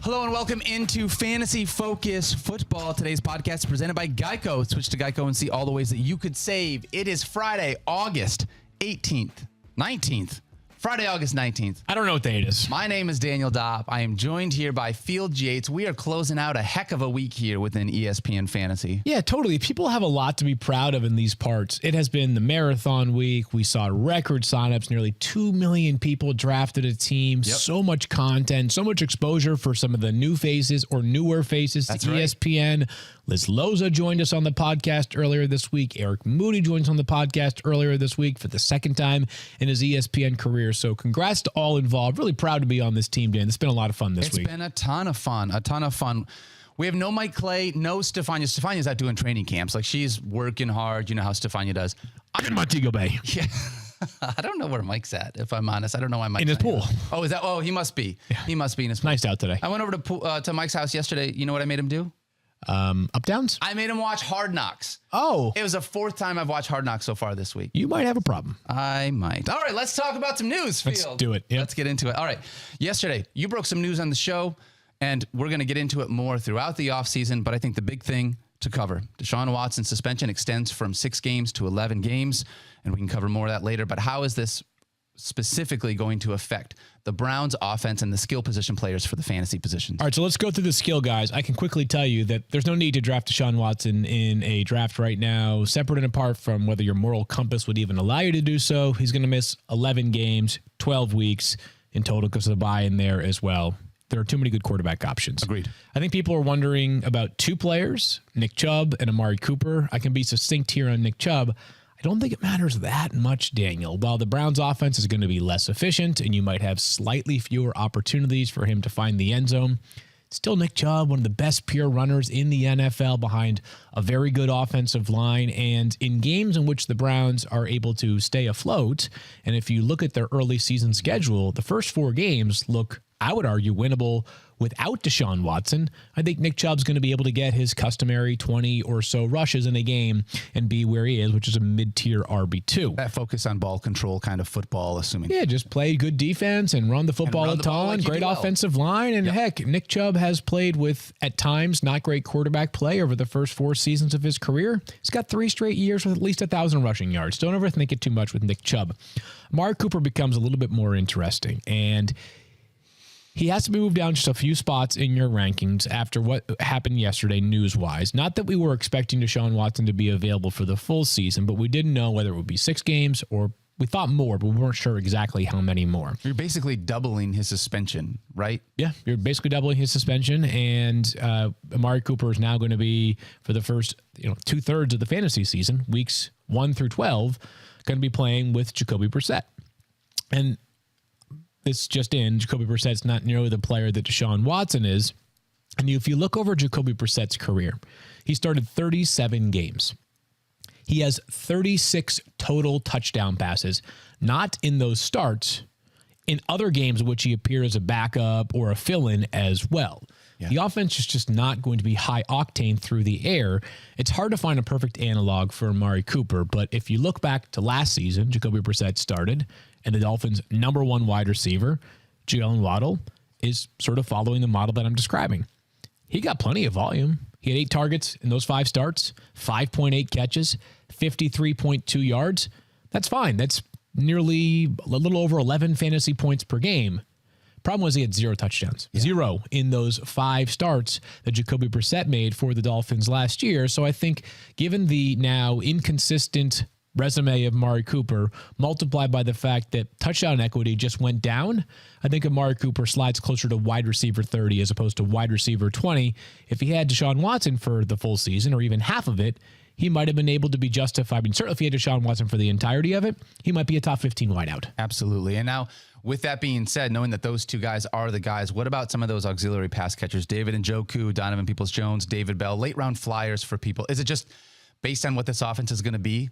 Hello and welcome into Fantasy Focus Football. Today's podcast is presented by Geico. Switch to Geico and see all the ways that you could save. It is Friday, August 18th, 19th. Friday, August 19th. I don't know what day it is. My name is Daniel Dopp. I am joined here by Field Yates. We are closing out a heck of a week here within ESPN Fantasy. Yeah, totally. People have a lot to be proud of in these parts. It has been the marathon week. We saw record signups. Nearly 2 million people drafted a team. Yep. So much content, so much exposure for some of the new faces or newer faces to ESPN. Right. Liz Loza joined us on the podcast earlier this week. Eric Moody joined us on the podcast earlier this week for the second time in his ESPN career. So congrats to all involved. Really proud to be on this team, Dan. It's been a lot of fun this week. It's been a ton of fun. We have no Mike Clay, no Stefania. Stefania's out doing training camps. Like, she's working hard. You know how Stefania does. I'm in Montego Bay. Yeah. I don't know where Mike's at, if I'm honest. I don't know why Mike's in his pool. Oh, is that? Oh, he must be. Yeah. He must be in his pool. Nice out today. I went over to Mike's house yesterday. You know what I made him do? Up downs? I made him watch Hard Knocks. Oh. It was the fourth time I've watched Hard Knocks so far this week. You might have a problem. I might. All right, let's talk about some news, Field. Let's do it. Yep. Let's get into it. All right. Yesterday, you broke some news on the show, and we're going to get into it more throughout the offseason, but I think the big thing to cover, Deshaun Watson's suspension extends from 6 games to 11 games, and we can cover more of that later, but how is this specifically going to affect the Browns offense and the skill position players for the fantasy positions? All right, so let's go through the skill guys. I can quickly tell you that there's no need to draft Deshaun Watson in a draft right now, separate and apart from whether your moral compass would even allow you to do so. He's going to miss 11 games, 12 weeks in total because of the bye in there as well. There are too many good quarterback options. Agreed. I think people are wondering about 2 players, Nick Chubb and Amari Cooper. I can be succinct here on Nick Chubb. I don't think it matters that much, Daniel. While the Browns offense is going to be less efficient and you might have slightly fewer opportunities for him to find the end zone, still Nick Chubb, one of the best pure runners in the NFL behind a very good offensive line. And in games in which the Browns are able to stay afloat, and if you look at their early season schedule, the first 4 games look, I would argue, winnable without Deshaun Watson. I think Nick Chubb's going to be able to get his customary 20 or so rushes in a game and be where he is, which is a mid-tier RB2. That focus on ball control kind of football, assuming. Yeah, just play good defense and run the football a ton. Great offensive line. And heck, Nick Chubb has played with, at times, not great quarterback play over the first 4 seasons of his career. He's got 3 straight years with at least 1,000 rushing yards. Don't overthink it too much with Nick Chubb. Amari Cooper becomes a little bit more interesting, and he has to move down just a few spots in your rankings after what happened yesterday news-wise. Not that we were expecting Deshaun Watson to be available for the full season, but we didn't know whether it would be 6 games or we thought more, but we weren't sure exactly how many more. You're basically doubling his suspension, right? Yeah, you're basically doubling his suspension, and Amari Cooper is now going to be, for the first 2/3 of the fantasy season, weeks 1 through 12, going to be playing with Jacoby Brissett. And this just in, Jacoby Brissett's not nearly the player that Deshaun Watson is. And if you look over Jacoby Brissett's career, he started 37 games. He has 36 total touchdown passes, not in those starts, in other games in which he appeared as a backup or a fill-in as well. Yeah. The offense is just not going to be high octane through the air. It's hard to find a perfect analog for Amari Cooper, but if you look back to last season, Jacoby Brissett started, and the Dolphins' number 1 wide receiver, Jalen Waddle, is sort of following the model that I'm describing. He got plenty of volume. He had 8 targets in those 5 starts, 5.8 catches, 53.2 yards. That's fine. That's nearly a little over 11 fantasy points per game. Problem was he had 0 touchdowns. Yeah. 0 in those 5 starts that Jacoby Brissett made for the Dolphins last year. So I think given the now inconsistent resume of Amari Cooper, multiplied by the fact that touchdown equity just went down, I think Amari Cooper slides closer to wide receiver 30 as opposed to wide receiver 20. If he had Deshaun Watson for the full season or even half of it, he might have been able to be justified. I mean, certainly if he had Deshaun Watson for the entirety of it, he might be a top 15 wideout. Absolutely. And now, with that being said, knowing that those 2 guys are the guys, what about some of those auxiliary pass catchers? David Njoku, Donovan Peoples-Jones, David Bell, late round flyers for people. Is it just based on what this offense is going to be?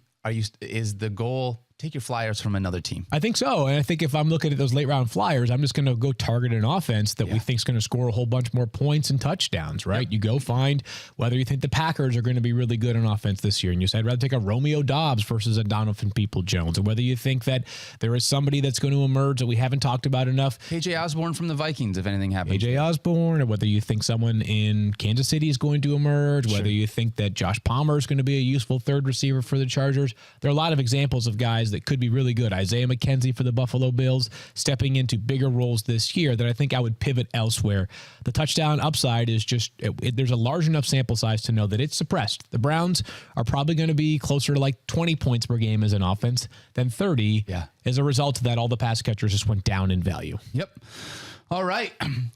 Is the goal take your flyers from another team. I think so. And I think if I'm looking at those late round flyers, I'm just going to go target an offense that we think is going to score a whole bunch more points and touchdowns, right? Yep. You go find whether you think the Packers are going to be really good on offense this year. And you say, I'd rather take a Romeo Dobbs versus a Donovan Peoples-Jones, or whether you think that there is somebody that's going to emerge that we haven't talked about enough. KJ Osborne from the Vikings, if anything happens. KJ Osborne, or whether you think someone in Kansas City is going to emerge, whether you think that Josh Palmer is going to be a useful third receiver for the Chargers. There are a lot of examples of guys that could be really good. Isaiah McKenzie for the Buffalo Bills stepping into bigger roles this year that I think I would pivot elsewhere. The touchdown upside is just, there's a large enough sample size to know that it's suppressed. The Browns are probably going to be closer to like 20 points per game as an offense than 30. Yeah. As a result of that, all the pass catchers just went down in value. Yep. All right.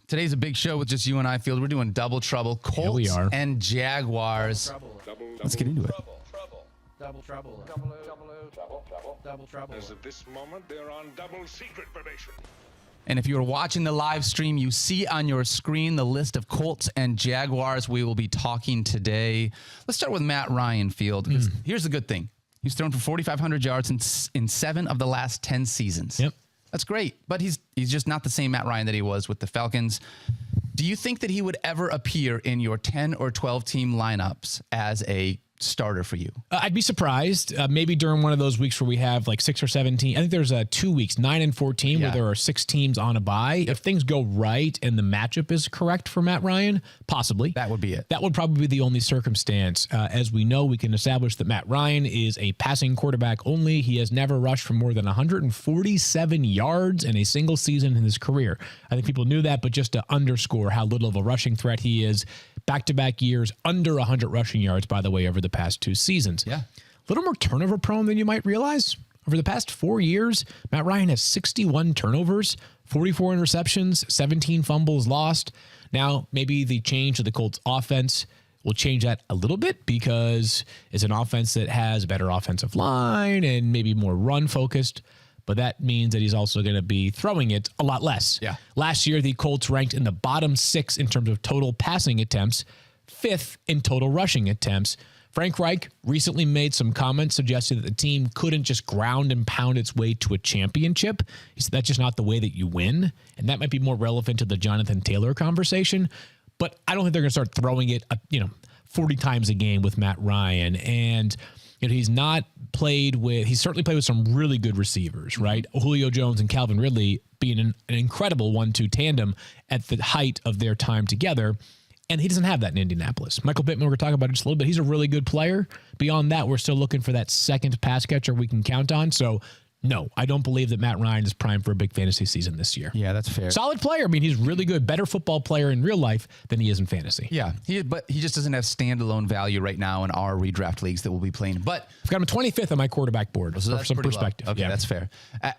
Today's a big show with just you and I, Field. We're doing double trouble. Colts and Jaguars. Let's get into it. Double trouble. Double trouble. As of this moment, they're on double secret probation. And if you're watching the live stream, you see on your screen the list of Colts and Jaguars we will be talking today. Let's start with Matt Ryan, Field. Here's the good thing. He's thrown for 4,500 yards in 7 of the last 10 seasons. Yep. That's great, but he's just not the same Matt Ryan that he was with the Falcons. Do you think that he would ever appear in your 10 or 12 team lineups as a starter for you? I'd be surprised. Maybe during one of those weeks where we have like 6 or 7 teams. I think there's 2 weeks, 9 and 14, where there are 6 teams on a bye. Yep. If things go right and the matchup is correct for Matt Ryan, possibly. That would be it. That would probably be the only circumstance. As we know, we can establish that Matt Ryan is a passing quarterback only. He has never rushed for more than 147 yards in a single season in his career. I think people knew that, but just to underscore how little of a rushing threat he is, back-to-back years, under 100 rushing yards, by the way, over the past 2 seasons. Yeah. A little more turnover prone than you might realize. Over the past 4 years, Matt Ryan has 61 turnovers, 44 interceptions, 17 fumbles lost. Now, maybe the change of the Colts offense will change that a little bit because it's an offense that has a better offensive line and maybe more run-focused. But that means that he's also going to be throwing it a lot less. Yeah. Last year, the Colts ranked in the bottom 6 in terms of total passing attempts, 5th in total rushing attempts. Frank Reich recently made some comments suggesting that the team couldn't just ground and pound its way to a championship. He said that's just not the way that you win. And that might be more relevant to the Jonathan Taylor conversation. But I don't think they're going to start throwing it, 40 times a game with Matt Ryan. And he's certainly played with some really good receivers, right? Julio Jones and Calvin Ridley being an incredible 1-2 tandem at the height of their time together. And he doesn't have that in Indianapolis. Michael Pittman, we're going to talk about it just a little bit. He's a really good player. Beyond that, we're still looking for that second pass catcher we can count on. So, no, I don't believe that Matt Ryan is primed for a big fantasy season this year. Yeah, that's fair. Solid player. I mean, he's really good. Better football player in real life than he is in fantasy. Yeah, but he just doesn't have standalone value right now in our redraft leagues that we'll be playing. But I've got him 25th on my quarterback board for some perspective. Low. Okay, that's fair.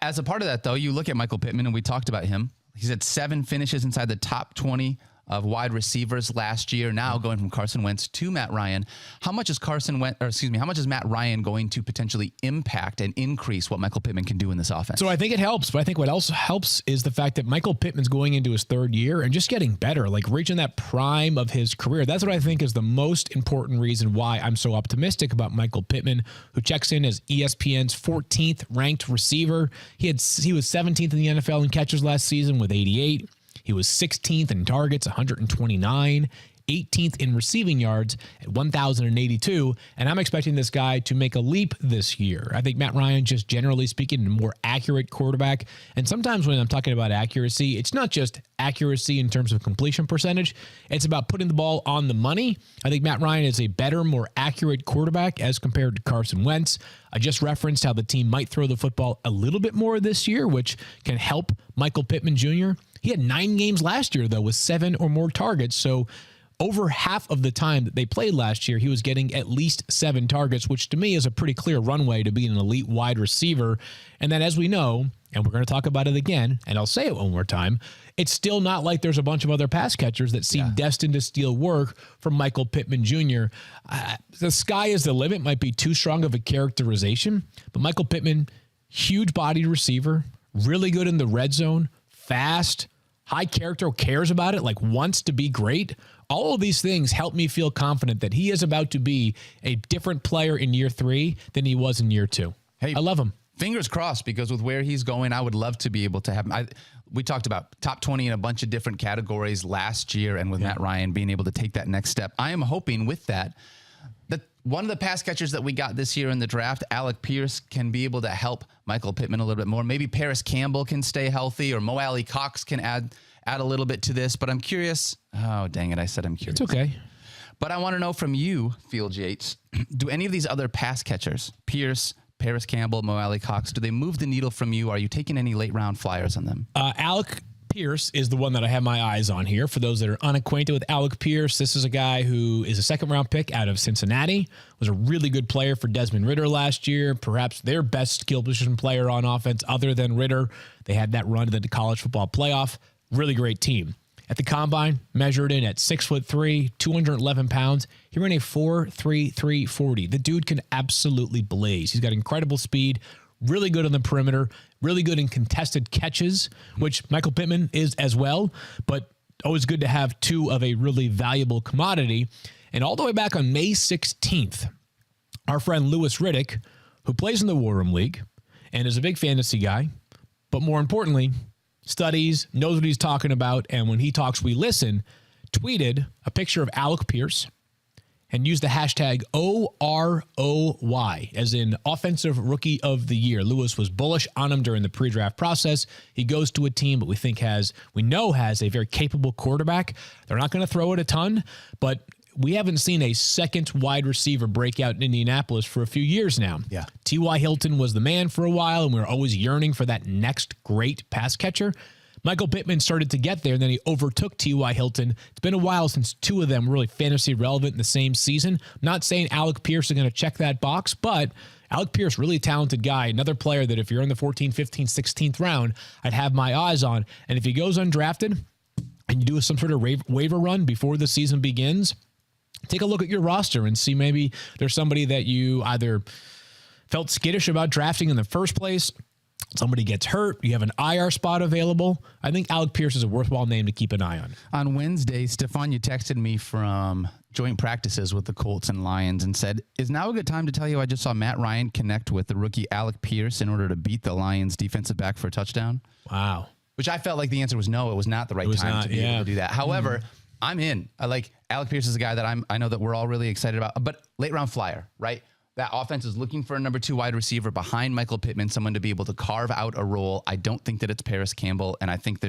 As a part of that, though, you look at Michael Pittman, and we talked about him. He's had 7 finishes inside the top 20 of wide receivers last year. Now going from Carson Wentz to Matt Ryan, how much is Matt Ryan going to potentially impact and increase what Michael Pittman can do in this offense? So I think it helps, but I think what also helps is the fact that Michael Pittman's going into his 3rd year and just getting better, like reaching that prime of his career. That's what I think is the most important reason why I'm so optimistic about Michael Pittman, who checks in as ESPN's 14th ranked receiver. He was 17th in the NFL in catches last season with 88. He was 16th in targets, 129, 18th in receiving yards at 1,082, and I'm expecting this guy to make a leap this year. I think Matt Ryan, just generally speaking, a more accurate quarterback, and sometimes when I'm talking about accuracy, it's not just accuracy in terms of completion percentage, it's about putting the ball on the money. I think Matt Ryan is a better, more accurate quarterback as compared to Carson Wentz. I just referenced how the team might throw the football a little bit more this year, which can help Michael Pittman Jr. He had 9 games last year, though, with 7 or more targets. So over half of the time that they played last year, he was getting at least 7 targets, which to me is a pretty clear runway to be an elite wide receiver. And then as we know, and we're going to talk about it again, and I'll say it one more time, it's still not like there's a bunch of other pass catchers that seem destined to steal work from Michael Pittman Jr. The sky is the limit might be too strong of a characterization, but Michael Pittman, huge-bodied receiver, really good in the red zone, fast, high character, cares about it, like wants to be great. All of these things help me feel confident that he is about to be a different player in year 3 than he was in year 2. Hey, I love him. fingers crossed, because with where he's going, I would love to be able to have him. We talked about top 20 in a bunch of different categories last year, and with Matt Ryan being able to take that next step, I am hoping with that one of the pass catchers that we got this year in the draft, Alec Pierce, can be able to help Michael Pittman a little bit more. Maybe Paris Campbell can stay healthy, or Mo Alley Cox can add a little bit to this. But I'm curious. Oh, dang it. I said I'm curious. It's okay. But I want to know from you, Field Yates, do any of these other pass catchers, Pierce, Paris Campbell, Mo Alley Cox, do they move the needle from you? Are you taking any late round flyers on them? Alec Pierce is the one that I have my eyes on here. For those that are unacquainted with Alec Pierce, this is a guy who is a second-round pick out of Cincinnati, was a really good player for Desmond Ridder last year, perhaps their best skill position player on offense other than Ridder. They had that run to the college football playoff. Really great team. At the combine, measured in at 6'3", 211 pounds. He ran a 4.33 40. The dude can absolutely blaze. He's got incredible speed, really good on the perimeter, really good in contested catches, which Michael Pittman is as well, but always good to have two of a really valuable commodity. And all the way back on May 16th, our friend Louis Riddick, who plays in the War Room League and is a big fantasy guy, but more importantly, studies, knows what he's talking about, and when he talks, we listen, tweeted a picture of Alec Pierce and used the hashtag OROY, as in Offensive Rookie of the Year. Lewis was bullish on him during the pre-draft process. He goes to a team that we know has a very capable quarterback. They're not going to throw it a ton, but we haven't seen a second wide receiver break out in Indianapolis for a few years now. Yeah. T.Y. Hilton was the man for a while, and we were always yearning for that next great pass catcher. Michael Pittman started to get there, and then he overtook T.Y. Hilton. It's been a while since two of them were really fantasy relevant in the same season. I'm not saying Alec Pierce is going to check that box, but Alec Pierce, really talented guy, another player that if you're in the 14th, 15th, 16th round, I'd have my eyes on. And if he goes undrafted and you do some sort of waiver run before the season begins, take a look at your roster and see maybe there's somebody that you either felt skittish about drafting in the first place, somebody gets hurt, you have an IR spot available. I think Alec Pierce is a worthwhile name to keep an eye on. On Wednesday, Stefan, you texted me from joint practices with the Colts and Lions and said, is now a good time to tell you I just saw Matt Ryan connect with the rookie Alec Pierce in order to beat the Lions defensive back for a touchdown? Wow. Which I felt like the answer was no, it was not the right time to be able to do that. However, I'm in. I like Alec Pierce is a guy that I know that we're all really excited about, but late round flyer, right? That offense is looking for a number 2 wide receiver behind Michael Pittman, someone to be able to carve out a role. I don't think that it's Paris Campbell, and I think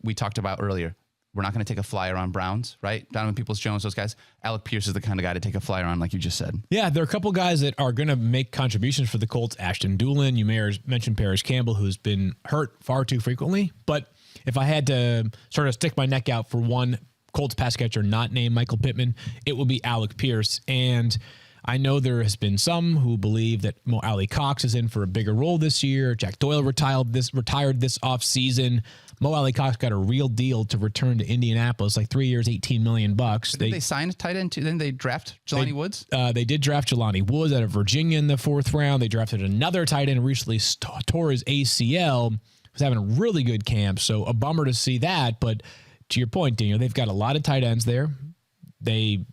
we talked about earlier, we're not going to take a flyer on Browns, right? Donovan Peoples-Jones, those guys. Alec Pierce is the kind of guy to take a flyer on, like you just said. Yeah, there are a couple guys that are going to make contributions for the Colts. Ashton Doolin, you may have mentioned Paris Campbell, who's been hurt far too frequently. But if I had to sort of stick my neck out for one Colts pass catcher not named Michael Pittman, it will be Alec Pierce. And I know there has been some who believe that Mo Alley Cox is in for a bigger role this year. Jack Doyle retired this offseason. Mo Alley Cox got a real deal to return to Indianapolis, like 3 years, $18 million. Did they sign a tight end too? Then they draft Jelani Woods? They did draft Jelani Woods out of Virginia in the 4th round. They drafted another tight end and recently tore his ACL. Was having a really good camp, so a bummer to see that. But to your point, Daniel, they've got a lot of tight ends there. They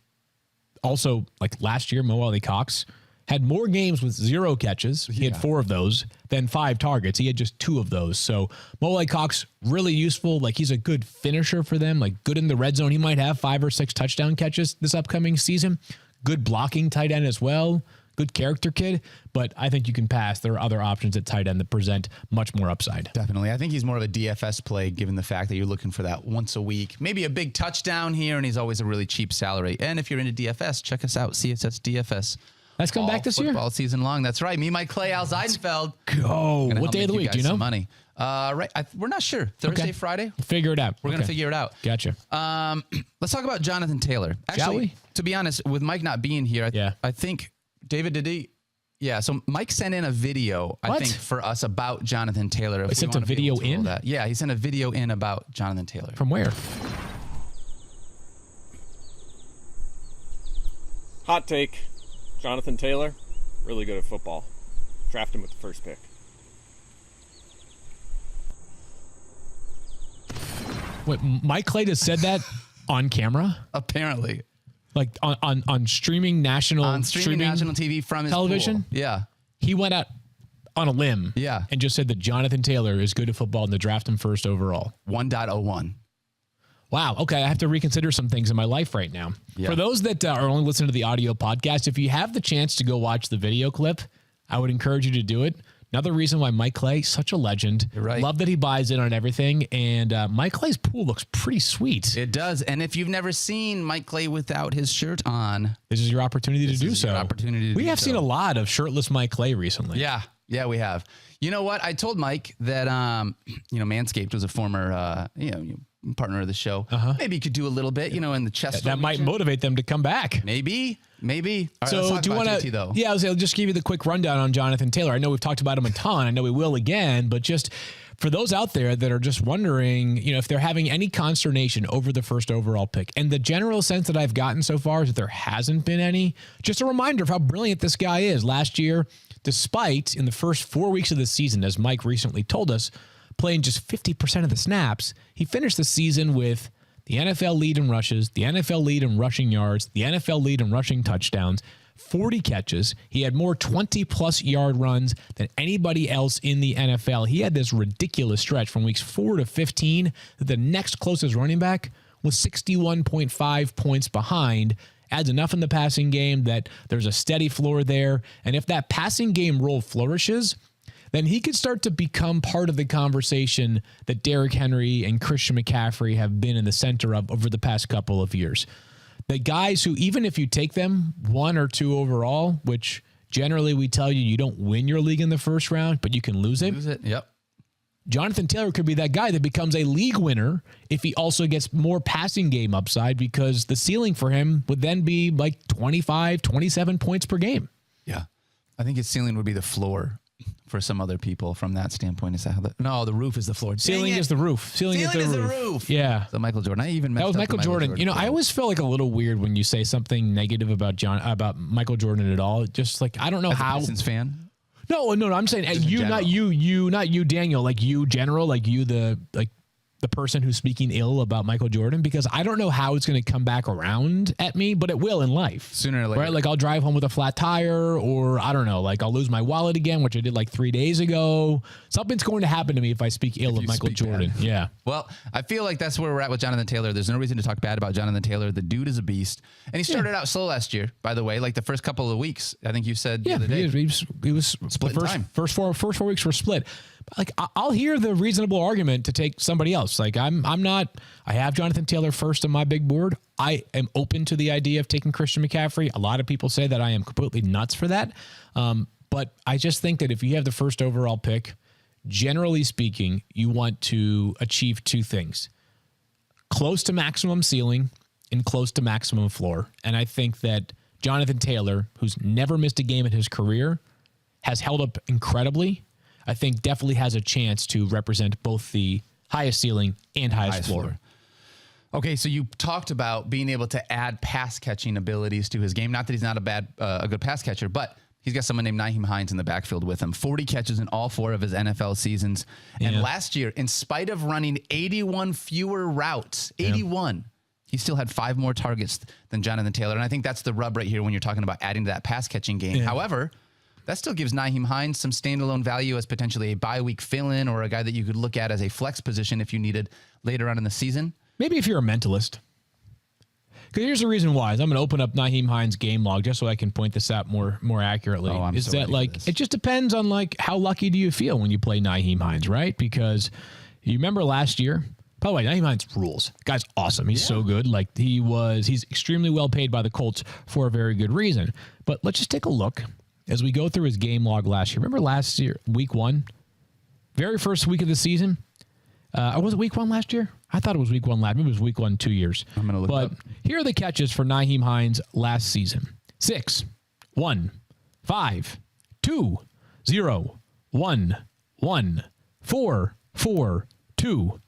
also, like last year, Mo Alley Cox had more games with 0 catches. He had 4 of those, than 5 targets. He had just 2 of those. So Mo Alley Cox, really useful. Like, he's a good finisher for them, like good in the red zone. He might have 5 or 6 touchdown catches this upcoming season. Good blocking tight end as well. Good character kid, but I think you can pass. There are other options at tight end that present much more upside. Definitely. I think he's more of a DFS play, given the fact that you're looking for that once a week, maybe a big touchdown here, and he's always a really cheap salary. And if you're into DFS, check us out, CSS DFS. Let's come back this year. All season long. That's right. Me, Mike Clay, Al Zeidenfeld. Go. What day of the week? Do you know? Money. Right. We're not sure. Thursday, Okay. Friday. Figure it out. We're going to figure it out. Gotcha. Let's talk about Jonathan Taylor. Actually, Shall we? To be honest, with Mike not being here, Yeah. I think David, did he? Yeah, so Mike sent in a video, I What? think, for us about Jonathan Taylor. He sent a video in? That. Yeah, he sent a video in about Jonathan Taylor. From where? Hot take. Jonathan Taylor, really good at football. Draft him with the first pick. Wait, Mike Clay just said that on camera? Apparently. Like on streaming national On streaming national TV from his television? pool. Yeah. He went out on a limb Yeah. and just said that Jonathan Taylor is good at football and to draft him first overall. 1.01. Wow. Okay. I have to reconsider some things in my life right now. Yeah. For those that are only listening to the audio podcast, if you have the chance to go watch the video clip, I would encourage you to do it. Another reason why Mike Clay, such a legend. You're right. Love that he buys in on everything. And Mike Clay's pool looks pretty sweet. It does. And if you've never seen Mike Clay without his shirt on, This is your opportunity to do so. We have seen a lot of shirtless Mike Clay recently. Yeah. Yeah, we have. You know what? I told Mike that, Manscaped was a former, partner of the show. Maybe you could do a little bit, in the chest. That might motivate them to come back. Maybe. All right, let's So talk do you about want JT, though. to? Yeah, I'll just give you the quick rundown on Jonathan Taylor. I know we've talked about him a ton. I know we will again, but just for those out there that are just wondering, if they're having any consternation over the first overall pick, and the general sense that I've gotten so far is that there hasn't been any. Just a reminder of how brilliant this guy is. Last year, despite in the first 4 weeks of the season, as Mike recently told us, playing just 50% of the snaps, he finished the season with the NFL lead in rushes, the NFL lead in rushing yards, the NFL lead in rushing touchdowns, 40 catches. He had more 20-plus yard runs than anybody else in the NFL. He had this ridiculous stretch from weeks 4 to 15 that the next closest running back was 61.5 points behind. Adds enough in the passing game that there's a steady floor there. And if that passing game role flourishes, then he could start to become part of the conversation that Derrick Henry and Christian McCaffrey have been in the center of over the past couple of years. The guys who, even if you take them 1 or 2 overall, which generally we tell you don't win your league in the first round, but you can lose it. Yep. Jonathan Taylor could be that guy that becomes a league winner if he also gets more passing game upside, because the ceiling for him would then be like 25, 27 points per game. Yeah. I think his ceiling would be the floor for some other people from that standpoint. Is that how no, the roof is the floor. Ceiling is the roof. Ceiling is the roof. Yeah. So Michael Jordan. I even messed That was up Michael the Jordan. I always feel like a little weird when you say something negative about Michael Jordan at all. Just like, I don't know how. As a Pistons fan? No, I'm saying you, not you, Daniel, like you, general, like you, the person who's speaking ill about Michael Jordan, because I don't know how it's going to come back around at me, but it will in life. Sooner or later. Right? Like I'll drive home with a flat tire, or I don't know, like I'll lose my wallet again, which I did like 3 days ago. Something's going to happen to me if I speak ill of Michael Jordan. Bad. Yeah. Well, I feel like that's where we're at with Jonathan Taylor. There's no reason to talk bad about Jonathan Taylor. The dude is a beast. And he started out slow last year, by the way, like the first couple of weeks. I think you said the other day. He was split the first four weeks were split. Like I'll hear the reasonable argument to take somebody else. Like I have Jonathan Taylor first on my big board. I am open to the idea of taking Christian McCaffrey. A lot of people say that I am completely nuts for that. But I just think that if you have the first overall pick, generally speaking, you want to achieve 2 things: close to maximum ceiling and close to maximum floor. And I think that Jonathan Taylor, who's never missed a game in his career, has held up incredibly. I think definitely has a chance to represent both the highest ceiling and highest floor. Okay, so you talked about being able to add pass catching abilities to his game. Not that he's not a good pass catcher, but he's got someone named Nyheim Hines in the backfield with him. 40 catches in all 4 of his NFL seasons. And last year, in spite of running 81 fewer routes, 81, he still had 5 more targets than Jonathan Taylor. And I think that's the rub right here when you're talking about adding to that pass catching game. However, that still gives Nyheim Hines some standalone value as potentially a bye-week fill-in or a guy that you could look at as a flex position if you needed later on in the season. Maybe if you're a mentalist. Because here's the reason why. I'm going to open up Nyheim Hines' game log just so I can point this out more accurately. It just depends on like how lucky do you feel when you play Nyheim Hines, right? Because you remember last year. By the way, Nyheim Hines rules. Guy's awesome. He's so good. Like he's extremely well paid by the Colts for a very good reason. But let's just take a look as we go through his game log last year. Remember last year, week 1, very first week of the season. Was it week 1 last year? I thought it was week 1 last. Maybe it was week 1 2 years. I'm going to look up. But here are the catches for Nyheim Hines last season: 6, 1, 5, 2, 0, 1, 1, 4, 4, 2,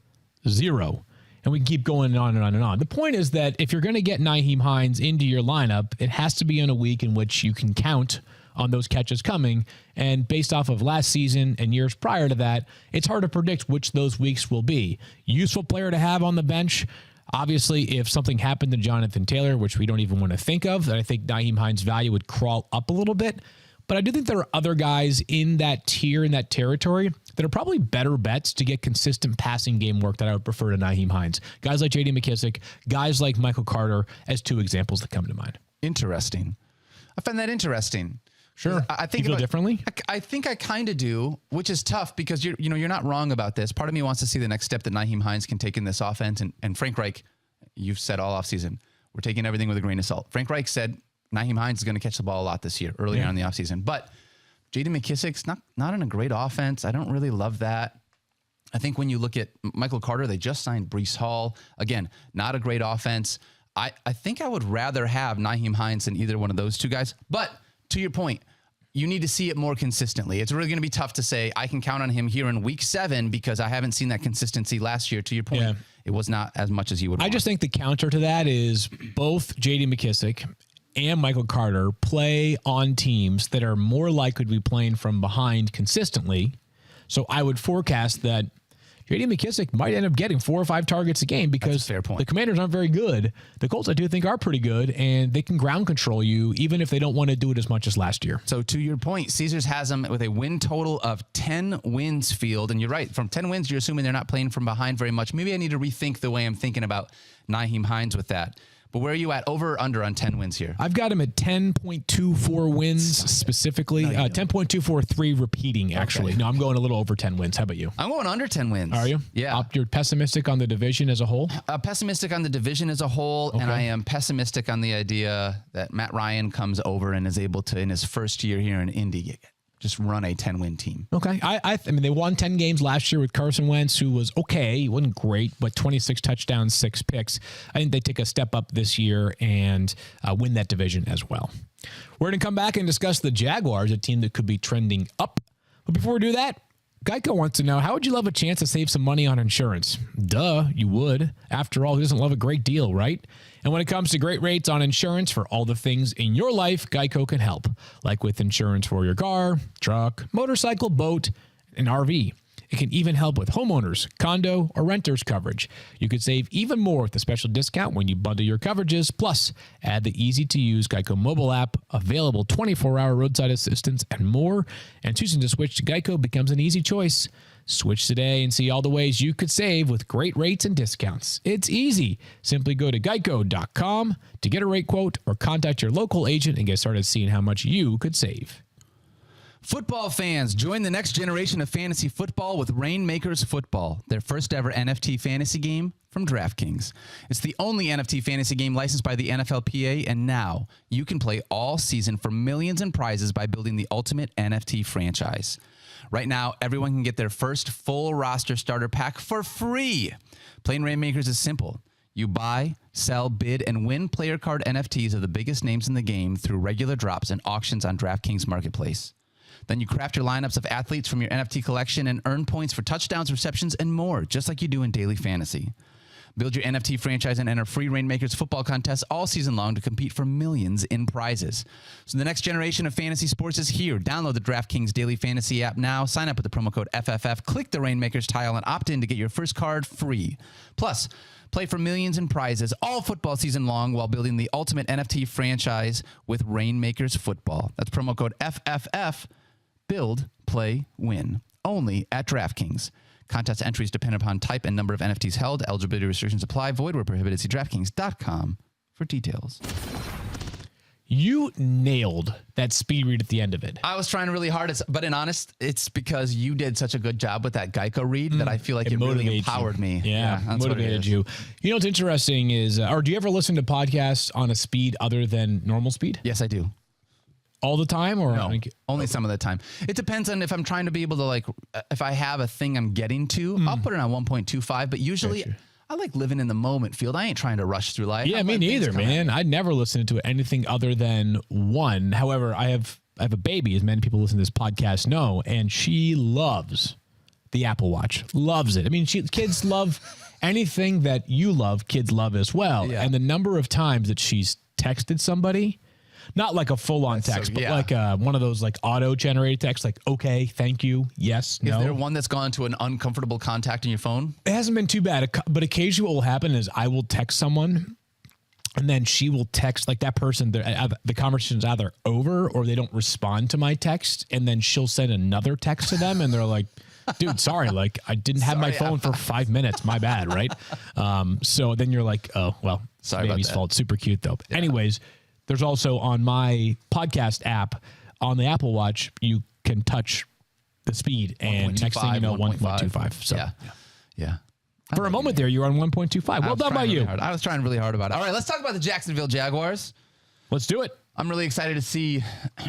0. And we can keep going on and on and on. The point is that if you're going to get Nyheim Hines into your lineup, it has to be on a week in which you can count on those catches coming. And based off of last season and years prior to that, it's hard to predict which those weeks will be. Useful player to have on the bench. Obviously, if something happened to Jonathan Taylor, which we don't even want to think of, then I think Nyheim Hines' value would crawl up a little bit. But I do think there are other guys in that tier, in that territory, that are probably better bets to get consistent passing game work that I would prefer to Nyheim Hines. Guys like J.D. McKissic, guys like Michael Carter, as two examples that come to mind. Interesting. I find that interesting. Sure. I think you feel differently? I think I kind of do, which is tough because you're not wrong about this. Part of me wants to see the next step that Nyheim Hines can take in this offense. And Frank Reich, you've said all offseason, we're taking everything with a grain of salt. Frank Reich said Nyheim Hines is going to catch the ball a lot this year, earlier on in the offseason. But J.D. McKissic's not in a great offense. I don't really love that. I think when you look at Michael Carter, they just signed Breece Hall. Again, not a great offense. I think I would rather have Nyheim Hines than either one of those two guys. But to your point, you need to see it more consistently. It's really going to be tough to say I can count on him here in week 7 because I haven't seen that consistency last year. To your point, it was not as much as you would want. I just think the counter to that is both J.D. McKissic and Michael Carter play on teams that are more likely to be playing from behind consistently. So I would forecast that J.D. McKissic might end up getting 4 or 5 targets a game because fair point. The Commanders aren't very good. The Colts, I do think, are pretty good, and they can ground control you even if they don't want to do it as much as last year. So to your point, Caesars has them with a win total of 10 wins field. And you're right. From 10 wins, you're assuming they're not playing from behind very much. Maybe I need to rethink the way I'm thinking about Nyheim Hines with that. But where are you at, over or under on 10 wins here? I've got him at 10.24 wins specifically. 10.243 repeating, actually. Okay. No, I'm going a little over 10 wins. How about you? I'm going under 10 wins. Are you? Yeah. You're pessimistic on the division as a whole? Pessimistic on the division as a whole, and I am pessimistic on the idea that Matt Ryan comes over and is able to, in his first year here in Indy, just run a 10-win team. Okay. I mean, they won 10 games last year with Carson Wentz, who was okay. He wasn't great, but 26 touchdowns, 6 picks. I think they take a step up this year and win that division as well. We're going to come back and discuss the Jaguars, a team that could be trending up. But before we do that, Geico wants to know, how would you love a chance to save some money on insurance? Duh, you would. After all, who doesn't love a great deal, right? And when it comes to great rates on insurance for all the things in your life, Geico can help. Like with insurance for your car, truck, motorcycle, boat, and RV. It can even help with homeowners, condo, or renters coverage. You could save even more with the special discount when you bundle your coverages. Plus, add the easy-to-use Geico mobile app, available 24-hour roadside assistance, and more. And choosing to switch to Geico becomes an easy choice. Switch today and see all the ways you could save with great rates and discounts. It's easy. Simply go to geico.com to get a rate quote or contact your local agent and get started seeing how much you could save. Football fans, join the next generation of fantasy football with Rainmakers Football, their first ever NFT fantasy game from DraftKings. It's the only NFT fantasy game licensed by the NFLPA, and now you can play all season for millions in prizes by building the ultimate NFT franchise. Right now, everyone can get their first full roster starter pack for free. Playing Rainmakers is simple. You buy, sell, bid, and win player card NFTs of the biggest names in the game through regular drops and auctions on DraftKings Marketplace. Then you craft your lineups of athletes from your NFT collection and earn points for touchdowns, receptions, and more, just like you do in daily fantasy. Build your NFT franchise and enter free Rainmakers football contests all season long to compete for millions in prizes. So the next generation of fantasy sports is here. Download the DraftKings Daily Fantasy app now. Sign up with the promo code FFF. Click the Rainmakers tile and opt in to get your first card free. Plus, play for millions in prizes all football season long while building the ultimate NFT franchise with Rainmakers Football. That's promo code FFF. Build, play, win. Only at DraftKings. Contest entries depend upon type and number of NFTs held. Eligibility restrictions apply. Void where prohibited. See DraftKings.com for details. You nailed that speed read at the end of it. I was trying really hard, but in honest, it's because you did such a good job with that Geico read that I feel like it really empowered me. Yeah, that's motivated you. You know what's interesting is, or do you ever listen to podcasts on a speed other than normal speed? Yes, I do. All the time, or no, only some of the time. It depends on if I'm trying to be able to, if I have a thing I'm getting to, I'll put it on 1.25, but usually I like living in the moment field. I ain't trying to rush through life. Yeah, me neither, man. I'd never listen to anything other than one. However, I have a baby, as many people listen to this podcast know, and she loves the Apple Watch. Loves it. I mean, kids love anything that you love, kids love as well. Yeah. And the number of times that she's texted somebody, not like a full-on text, but like one of those like auto-generated texts, like, okay, thank you, yes, no. Is there one that's gone to an uncomfortable contact in your phone? It hasn't been too bad, but occasionally what will happen is I will text someone And then she will text like that person. The conversation's either over or they don't respond to my text. And then she'll send another text to them. And they're like, dude, sorry. Like I didn't have my phone for 5 minutes. My bad. Right. So then you're like, oh, well, sorry, baby's fault. Super cute though. Yeah. Anyways, there's also on my podcast app on the Apple Watch, you can touch the speed and next thing you know, 1.25. So yeah. For a moment there, you were on 1.25. Well done by you. I was trying really hard about it. All right, let's talk about the Jacksonville Jaguars. Let's do it. I'm really excited to see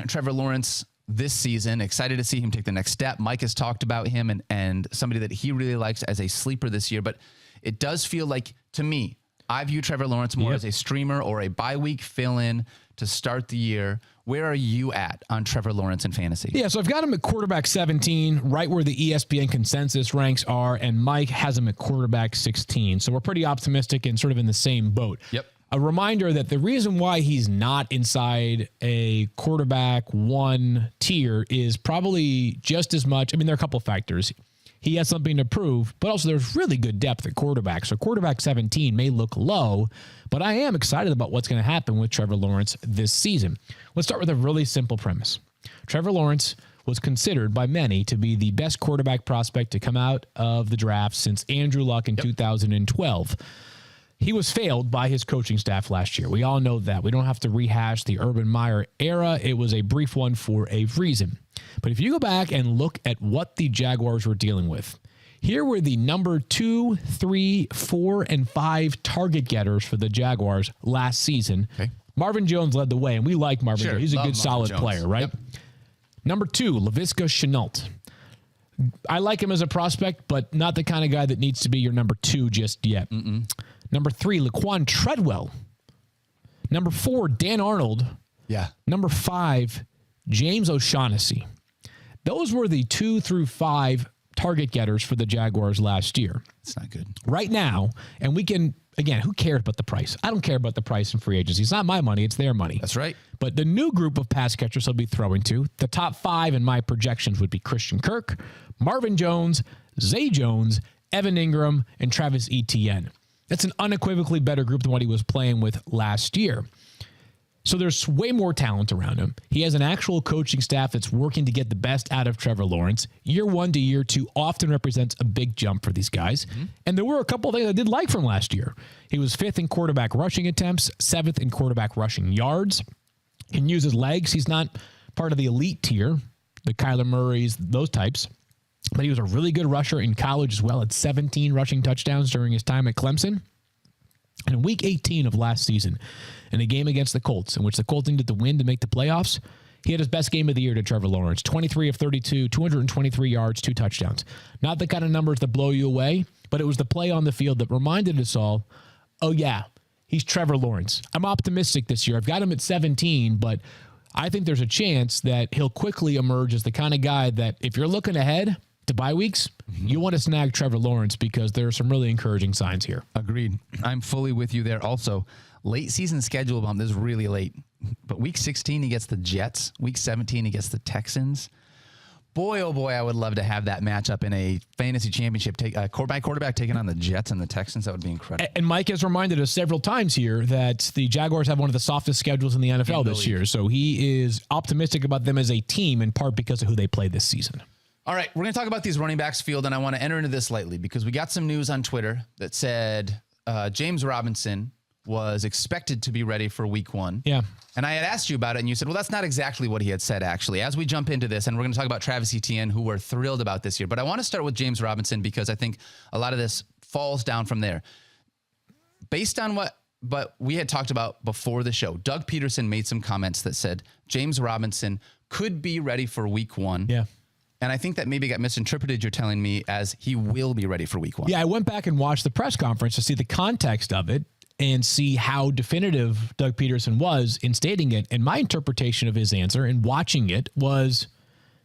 Trevor Lawrence this season. Excited to see him take the next step. Mike has talked about him and somebody that he really likes as a sleeper this year. But it does feel like, to me, I view Trevor Lawrence more as a streamer or a bye-week fill-in to start the year. Where are you at on Trevor Lawrence in fantasy? Yeah, so I've got him at quarterback 17, right where the ESPN consensus ranks are, and Mike has him at quarterback 16. So we're pretty optimistic and sort of in the same boat. Yep. A reminder that the reason why he's not inside a quarterback 1 tier is probably just as much. I mean, there are a couple of factors. He has something to prove, but also there's really good depth at quarterback. So quarterback 17 may look low, but I am excited about what's going to happen with Trevor Lawrence this season. Let's start with a really simple premise. Trevor Lawrence was considered by many to be the best quarterback prospect to come out of the draft since Andrew Luck in 2012. He was failed by his coaching staff last year. We all know that. We don't have to rehash the Urban Meyer era. It was a brief one for a reason. But if you go back and look at what the Jaguars were dealing with, here were the number 2, 3, 4, and 5 target getters for the Jaguars last season. Okay. Marvin Jones led the way, and we like Marvin Jones. He's a good, solid player, right? Yep. Number 2, Laviska Shenault. I like him as a prospect, but not the kind of guy that needs to be your number 2 just yet. Number 3, Laquan Treadwell. Number 4, Dan Arnold. Yeah. Number 5, James O'Shaughnessy. Those were the 2 through 5 target getters for the Jaguars last year. It's not good. Right now, and we can, again, who cares about the price? I don't care about the price in free agency. It's not my money. It's their money. That's right. But the new group of pass catchers he'll be throwing to, the top 5 in my projections would be Christian Kirk, Marvin Jones, Zay Jones, Evan Ingram, and Travis Etienne. That's an unequivocally better group than what he was playing with last year. So there's way more talent around him. He has an actual coaching staff that's working to get the best out of Trevor Lawrence. Year 1 to year 2 often represents a big jump for these guys. And there were a couple of things I did like from last year. He was 5th in quarterback rushing attempts, 7th in quarterback rushing yards. He can use his legs. He's not part of the elite tier, the Kyler Murrays, those types. But he was a really good rusher in college as well, had 17 rushing touchdowns during his time at Clemson. And in week 18 of last season, in a game against the Colts, in which the Colts needed to win to make the playoffs, he had his best game of the year to Trevor Lawrence. 23 of 32, 223 yards, 2 touchdowns. Not the kind of numbers that blow you away, but it was the play on the field that reminded us all, oh yeah, he's Trevor Lawrence. I'm optimistic this year. I've got him at 17, but I think there's a chance that he'll quickly emerge as the kind of guy that if you're looking ahead to bye weeks, you want to snag Trevor Lawrence because there are some really encouraging signs here. Agreed. I'm fully with you there. Also, late season schedule bump. This is really late. But week 16, he gets the Jets. Week 17, he gets the Texans. Boy, oh boy, I would love to have that matchup in a fantasy championship. Quarterback taking on the Jets and the Texans. That would be incredible. And Mike has reminded us several times here that the Jaguars have one of the softest schedules in the NFL this year. So he is optimistic about them as a team, in part because of who they play this season. All right, we're going to talk about these running backs field, and I want to enter into this lightly because we got some news on Twitter that said James Robinson was expected to be ready for week 1. Yeah. And I had asked you about it, and you said, well, that's not exactly what he had said, actually. As we jump into this, and we're going to talk about Travis Etienne, who we're thrilled about this year. But I want to start with James Robinson because I think a lot of this falls down from there. Based on what we had talked about before the show, Doug Peterson made some comments that said James Robinson could be ready for week 1. Yeah. And I think that maybe got misinterpreted, you're telling me, as he will be ready for week 1. Yeah, I went back and watched the press conference to see the context of it and see how definitive Doug Peterson was in stating it. And my interpretation of his answer and watching it was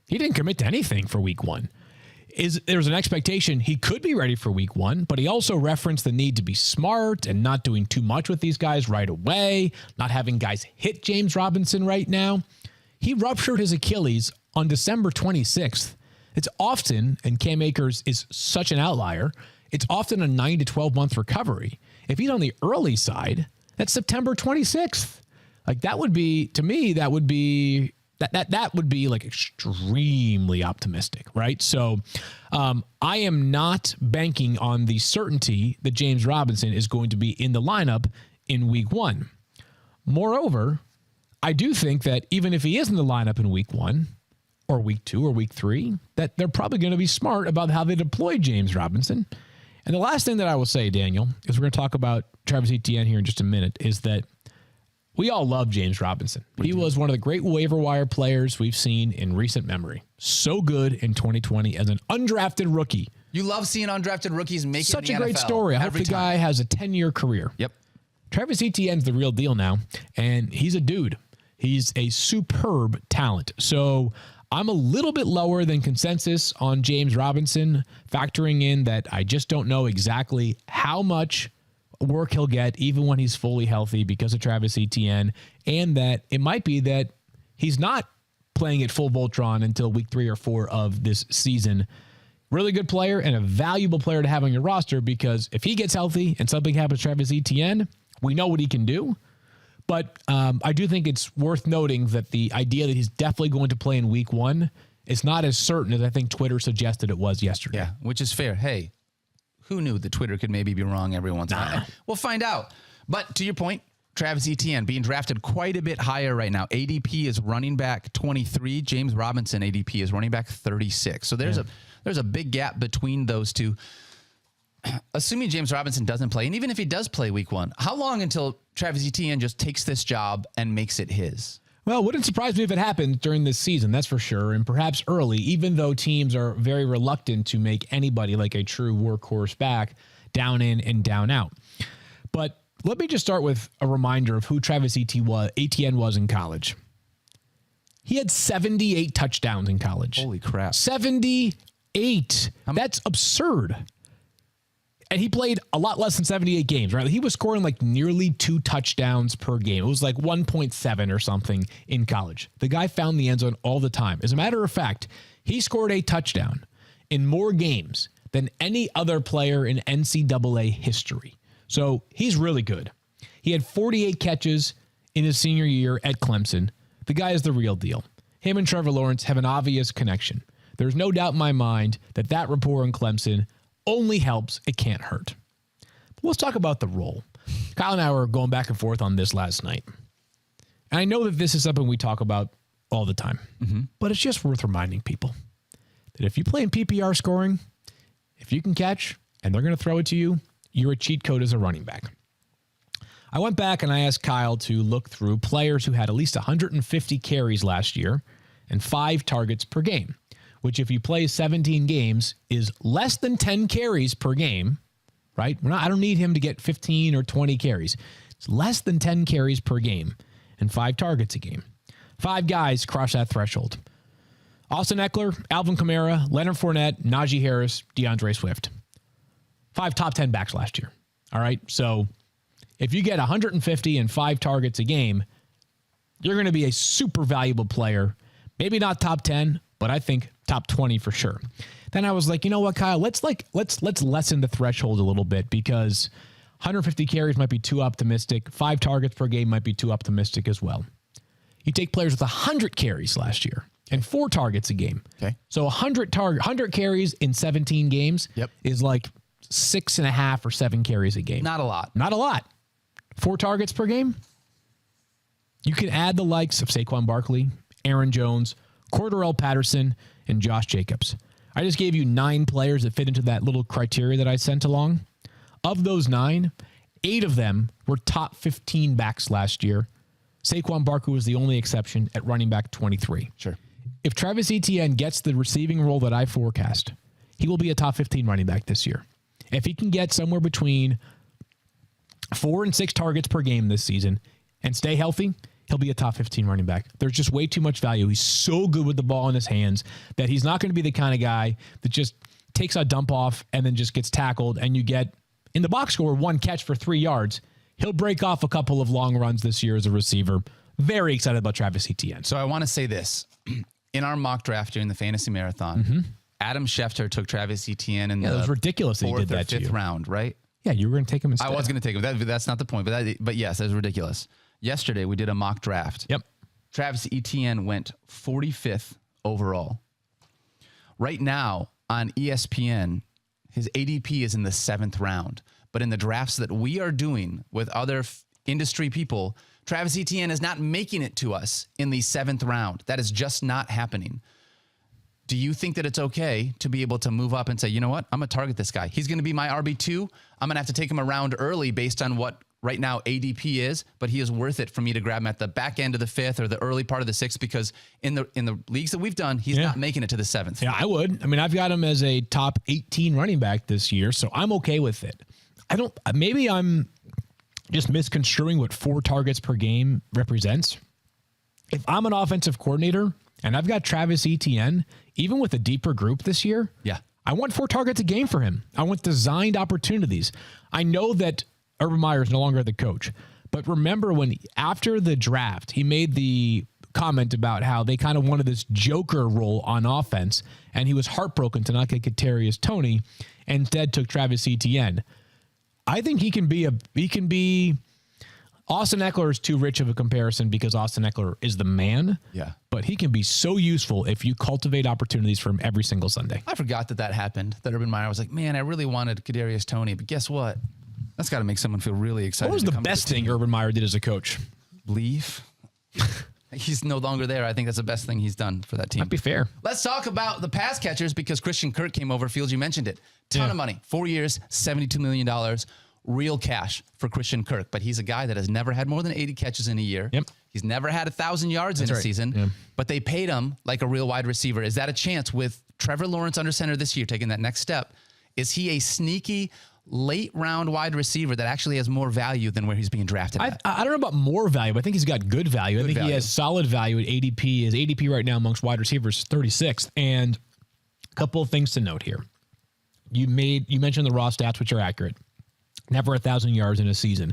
he didn't commit to anything for week 1. There was an expectation he could be ready for week 1, but he also referenced the need to be smart and not doing too much with these guys right away, not having guys hit James Robinson right now. He ruptured his Achilles on December 26th. It's often, and Cam Akers is such an outlier, it's often a 9 to 12 month recovery. If he's on the early side, That's September 26th. Like that would be, to me, that would be like extremely optimistic, right? So I am not banking on the certainty that James Robinson is going to be in the lineup in week 1. Moreover, I do think that even if he is in the lineup in week 1 or week 2 or week 3, that they're probably going to be smart about how they deploy James Robinson. And the last thing that I will say, Daniel, is we're going to talk about Travis Etienne here in just a minute, is that we all love James Robinson. He was one of the great waiver wire players we've seen in recent memory. So good in 2020 as an undrafted rookie. You love seeing undrafted rookies make Such it in the a great NFL story. I hope the guy has a 10-year career. Yep. Travis Etienne's the real deal now, and he's a dude. He's a superb talent. So I'm a little bit lower than consensus on James Robinson, factoring in that I just don't know exactly how much work he'll get even when he's fully healthy because of Travis Etienne, and that it might be that he's not playing at full Voltron until week 3 or 4 of this season. Really good player and a valuable player to have on your roster, because if he gets healthy and something happens to Travis Etienne, we know what he can do. But I do think it's worth noting that the idea that he's definitely going to play in week 1 is not as certain as I think Twitter suggested it was yesterday. Yeah, which is fair. Hey, who knew that Twitter could maybe be wrong every once in a while? We'll find out. But to your point, Travis Etienne being drafted quite a bit higher right now. ADP is running back 23. James Robinson ADP is running back 36. So there's a big gap between those two. Assuming James Robinson doesn't play, and even if he does play week 1, how long until Travis Etienne just takes this job and makes it his? Well, it wouldn't surprise me if it happened during this season, that's for sure, and perhaps early, even though teams are very reluctant to make anybody like a true workhorse back down in and down out. But let me just start with a reminder of who Travis Etienne was in college. He had 78 touchdowns in college. Holy crap. 78. That's absurd. And he played a lot less than 78 games, right? He was scoring like nearly 2 touchdowns per game. It was like 1.7 or something in college. The guy found the end zone all the time. As a matter of fact, he scored a touchdown in more games than any other player in NCAA history. So he's really good. He had 48 catches in his senior year at Clemson. The guy is the real deal. Him and Trevor Lawrence have an obvious connection. There's no doubt in my mind that rapport in Clemson only helps, it can't hurt. But let's talk about the role. Kyle and I were going back and forth on this last night. And I know that this is something we talk about all the time, but it's just worth reminding people that if you play in PPR scoring, if you can catch and they're going to throw it to you, you're a cheat code as a running back. I went back and I asked Kyle to look through players who had at least 150 carries last year and 5 targets per game, which if you play 17 games is less than 10 carries per game, right? I don't need him to get 15 or 20 carries. It's less than 10 carries per game and 5 targets a game. 5 guys cross that threshold. Austin Eckler, Alvin Kamara, Leonard Fournette, Najee Harris, DeAndre Swift. 5 top 10 backs last year. All right. So if you get 150 and 5 targets a game, you're going to be a super valuable player. Maybe not top 10, but I think top 20 for sure. Then I was like, you know what, Kyle, let's lessen the threshold a little bit, because 150 carries might be too optimistic. 5 targets per game might be too optimistic as well. You take players with 100 carries last year and 4 targets a game. Okay. So 100 carries in 17 games is like 6.5 or 7 carries a game. Not a lot. Not a lot. 4 targets per game. You can add the likes of Saquon Barkley, Aaron Jones, Cordarrelle Patterson, and Josh Jacobs. I just gave you 9 players that fit into that little criteria that I sent along. Of those 9, 8 of them were top 15 backs last year. Saquon Barkley was the only exception at running back 23. Sure. If Travis Etienne gets the receiving role that I forecast, he will be a top 15 running back this year. If he can get somewhere between 4 and 6 targets per game this season and stay healthy, he'll be a top 15 running back. There's just way too much value. He's so good with the ball in his hands that he's not going to be the kind of guy that just takes a dump off and then just gets tackled and you get in the box score 1 catch for 3 yards. He'll break off a couple of long runs this year as a receiver. Very excited about Travis Etienne. So I want to say this. In our mock draft during the Fantasy Marathon, Adam Schefter took Travis Etienne in it was ridiculous that he did that to 4th or 5th you. round, right? Yeah, you were going to take him instead. I was going to take him. That's not the point. But yes, that's ridiculous. Yesterday, we did a mock draft. Yep. Travis Etienne went 45th overall. Right now on ESPN, his ADP is in the 7th round. But in the drafts that we are doing with other industry people, Travis Etienne is not making it to us in the 7th round. That is just not happening. Do you think that it's okay to be able to move up and say, you know what, I'm going to target this guy. He's going to be my RB2. I'm going to have to take him around early based on what right now ADP is, but he is worth it for me to grab him at the back end of the 5th or the early part of the 6th, because in the leagues that we've done, he's not making it to the 7th. Yeah, I would. I mean, I've got him as a top 18 running back this year, so I'm okay with it. Maybe I'm just misconstruing what 4 targets per game represents. If I'm an offensive coordinator and I've got Travis Etienne, even with a deeper group this year, I want 4 targets a game for him. I want designed opportunities. I know that Urban Meyer is no longer the coach, but remember when after the draft, he made the comment about how they kind of wanted this joker role on offense, and he was heartbroken to not get Kadarius Toney and instead took Travis Etienne. I think he can be Austin Eckler is too rich of a comparison because Austin Eckler is the man. Yeah. But he can be so useful if you cultivate opportunities for him every single Sunday. I forgot that happened, that Urban Meyer was like, man, I really wanted Kadarius Toney, but guess what? That's got to make someone feel really excited. What was the best thing Urban Meyer did as a coach? Leave. He's no longer there. I think that's the best thing he's done for that team. Might be fair. Let's talk about the pass catchers because Christian Kirk came over. Fields, you mentioned it. Ton of money. 4 years, $72 million. Real cash for Christian Kirk. But he's a guy that has never had more than 80 catches in a year. Yep. He's never had 1,000 yards in a season. Yep. But they paid him like a real wide receiver. Is that a chance with Trevor Lawrence under center this year, taking that next step? Is he a sneaky late round wide receiver that actually has more value than where he's being drafted at? I don't know about more value, but I think he's got good value. I think he has solid value at ADP. His ADP right now amongst wide receivers is 36th. And a couple of things to note here. You mentioned the raw stats, which are accurate. Never 1,000 yards in a season.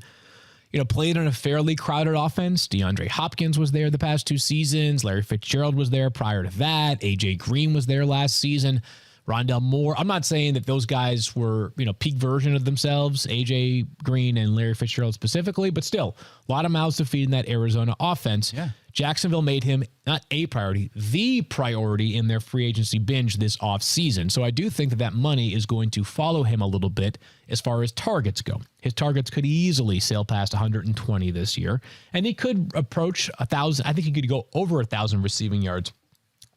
Played in a fairly crowded offense. DeAndre Hopkins was there the past 2 seasons. Larry Fitzgerald was there prior to that. AJ Green was there last season. Rondell Moore. I'm not saying that those guys were, peak version of themselves, AJ Green and Larry Fitzgerald specifically, but still, a lot of mouths to feed in that Arizona offense. Yeah. Jacksonville made him not a priority, the priority in their free agency binge this offseason. So I do think that money is going to follow him a little bit as far as targets go. His targets could easily sail past 120 this year, and he could approach 1,000. I think he could go over 1,000 receiving yards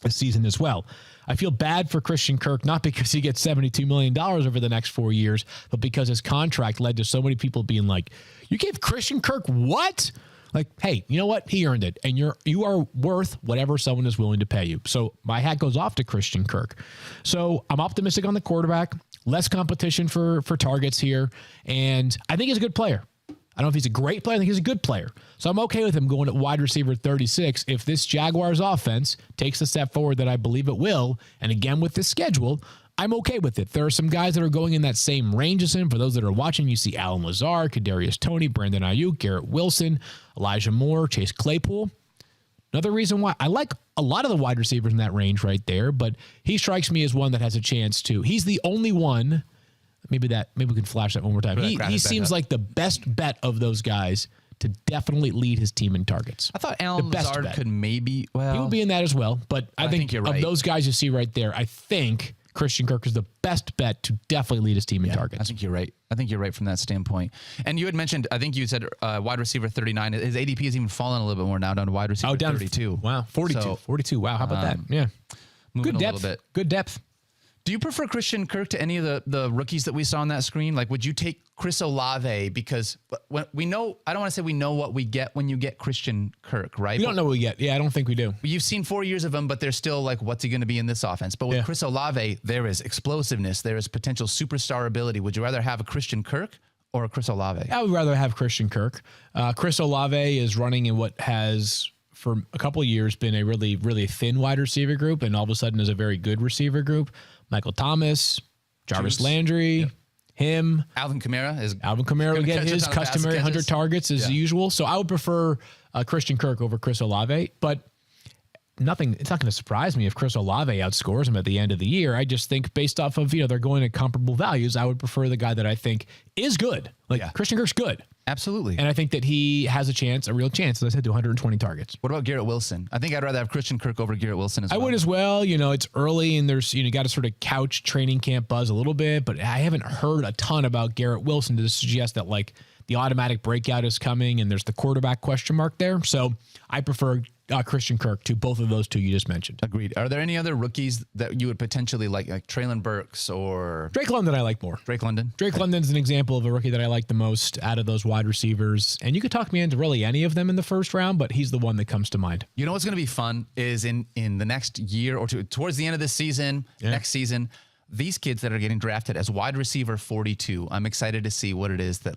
this season as well. I feel bad for Christian Kirk, not because he gets $72 million over the next 4 years, but because his contract led to so many people being like, you gave Christian Kirk what? Like, hey, you know what? He earned it. And you are worth whatever someone is willing to pay you. So my hat goes off to Christian Kirk. So I'm optimistic on the quarterback, less competition for targets here. And I think he's a good player. I don't know if he's a great player. I think he's a good player. So I'm okay with him going at wide receiver 36 if this Jaguars offense takes the step forward that I believe it will. And again, with this schedule, I'm okay with it. There are some guys that are going in that same range as him. For those that are watching, you see Allen Lazard, Kadarius Toney, Brandon Ayuk, Garrett Wilson, Elijah Moore, Chase Claypool. Another reason why I like a lot of the wide receivers in that range right there, but he strikes me as one that has a chance to. He's the only one. Maybe we can flash that one more time. He seems like the best bet of those guys to definitely lead his team in targets. I thought Allen Lazard could maybe, he would be in that as well. But I think you're right. Of those guys you see right there, I think Christian Kirk is the best bet to definitely lead his team in targets. I think you're right. I think you're right from that standpoint. And you had mentioned, I think you said wide receiver 39. His ADP has even fallen a little bit more now, down to wide receiver 32. Wow, 42. So, 42. Wow, how about that? Yeah. Good depth. A little bit. Good depth. Do you prefer Christian Kirk to any of the rookies that we saw on that screen? Like, would you take Chris Olave? Because when we know, I don't want to say we know what we get when you get Christian Kirk, right? We don't know what we get. Yeah, I don't think we do. You've seen 4 years of him, but they're still like, what's he going to be in this offense? But with Chris Olave, there is explosiveness. There is potential superstar ability. Would you rather have a Christian Kirk or a Chris Olave? I would rather have Christian Kirk. Chris Olave is running in what has, for a couple of years, been a really, really thin wide receiver group, and all of a sudden is a very good receiver group. Michael Thomas, Jarvis Landry, him. Alvin Kamara will get his customary 100 targets as usual. So I would prefer Christian Kirk over Chris Olave. But nothing. It's not going to surprise me if Chris Olave outscores him at the end of the year. I just think based off of, they're going at comparable values, I would prefer the guy that I think is good. Christian Kirk's good. Absolutely. And I think that he has a real chance, as I said, to 120 targets. What about Garrett Wilson? I think I'd rather have Christian Kirk over Garrett Wilson as well. I would as well. It's early and there's, you got to sort of couch training camp buzz a little bit, but I haven't heard a ton about Garrett Wilson to suggest that the automatic breakout is coming and there's the quarterback question mark there. So I prefer Christian Kirk to both of those two you just mentioned. Agreed. Are there any other rookies that you would potentially like Traylon Burks or Drake London? I like more. Drake London. Drake London's an example of a rookie that I like the most out of those wide receivers, and you could talk me into really any of them in the first round, but he's the one that comes to mind. You know what's going to be fun is in the next year or two, towards the end of this season, next season, these kids that are getting drafted as wide receiver 42. I'm excited to see what it is that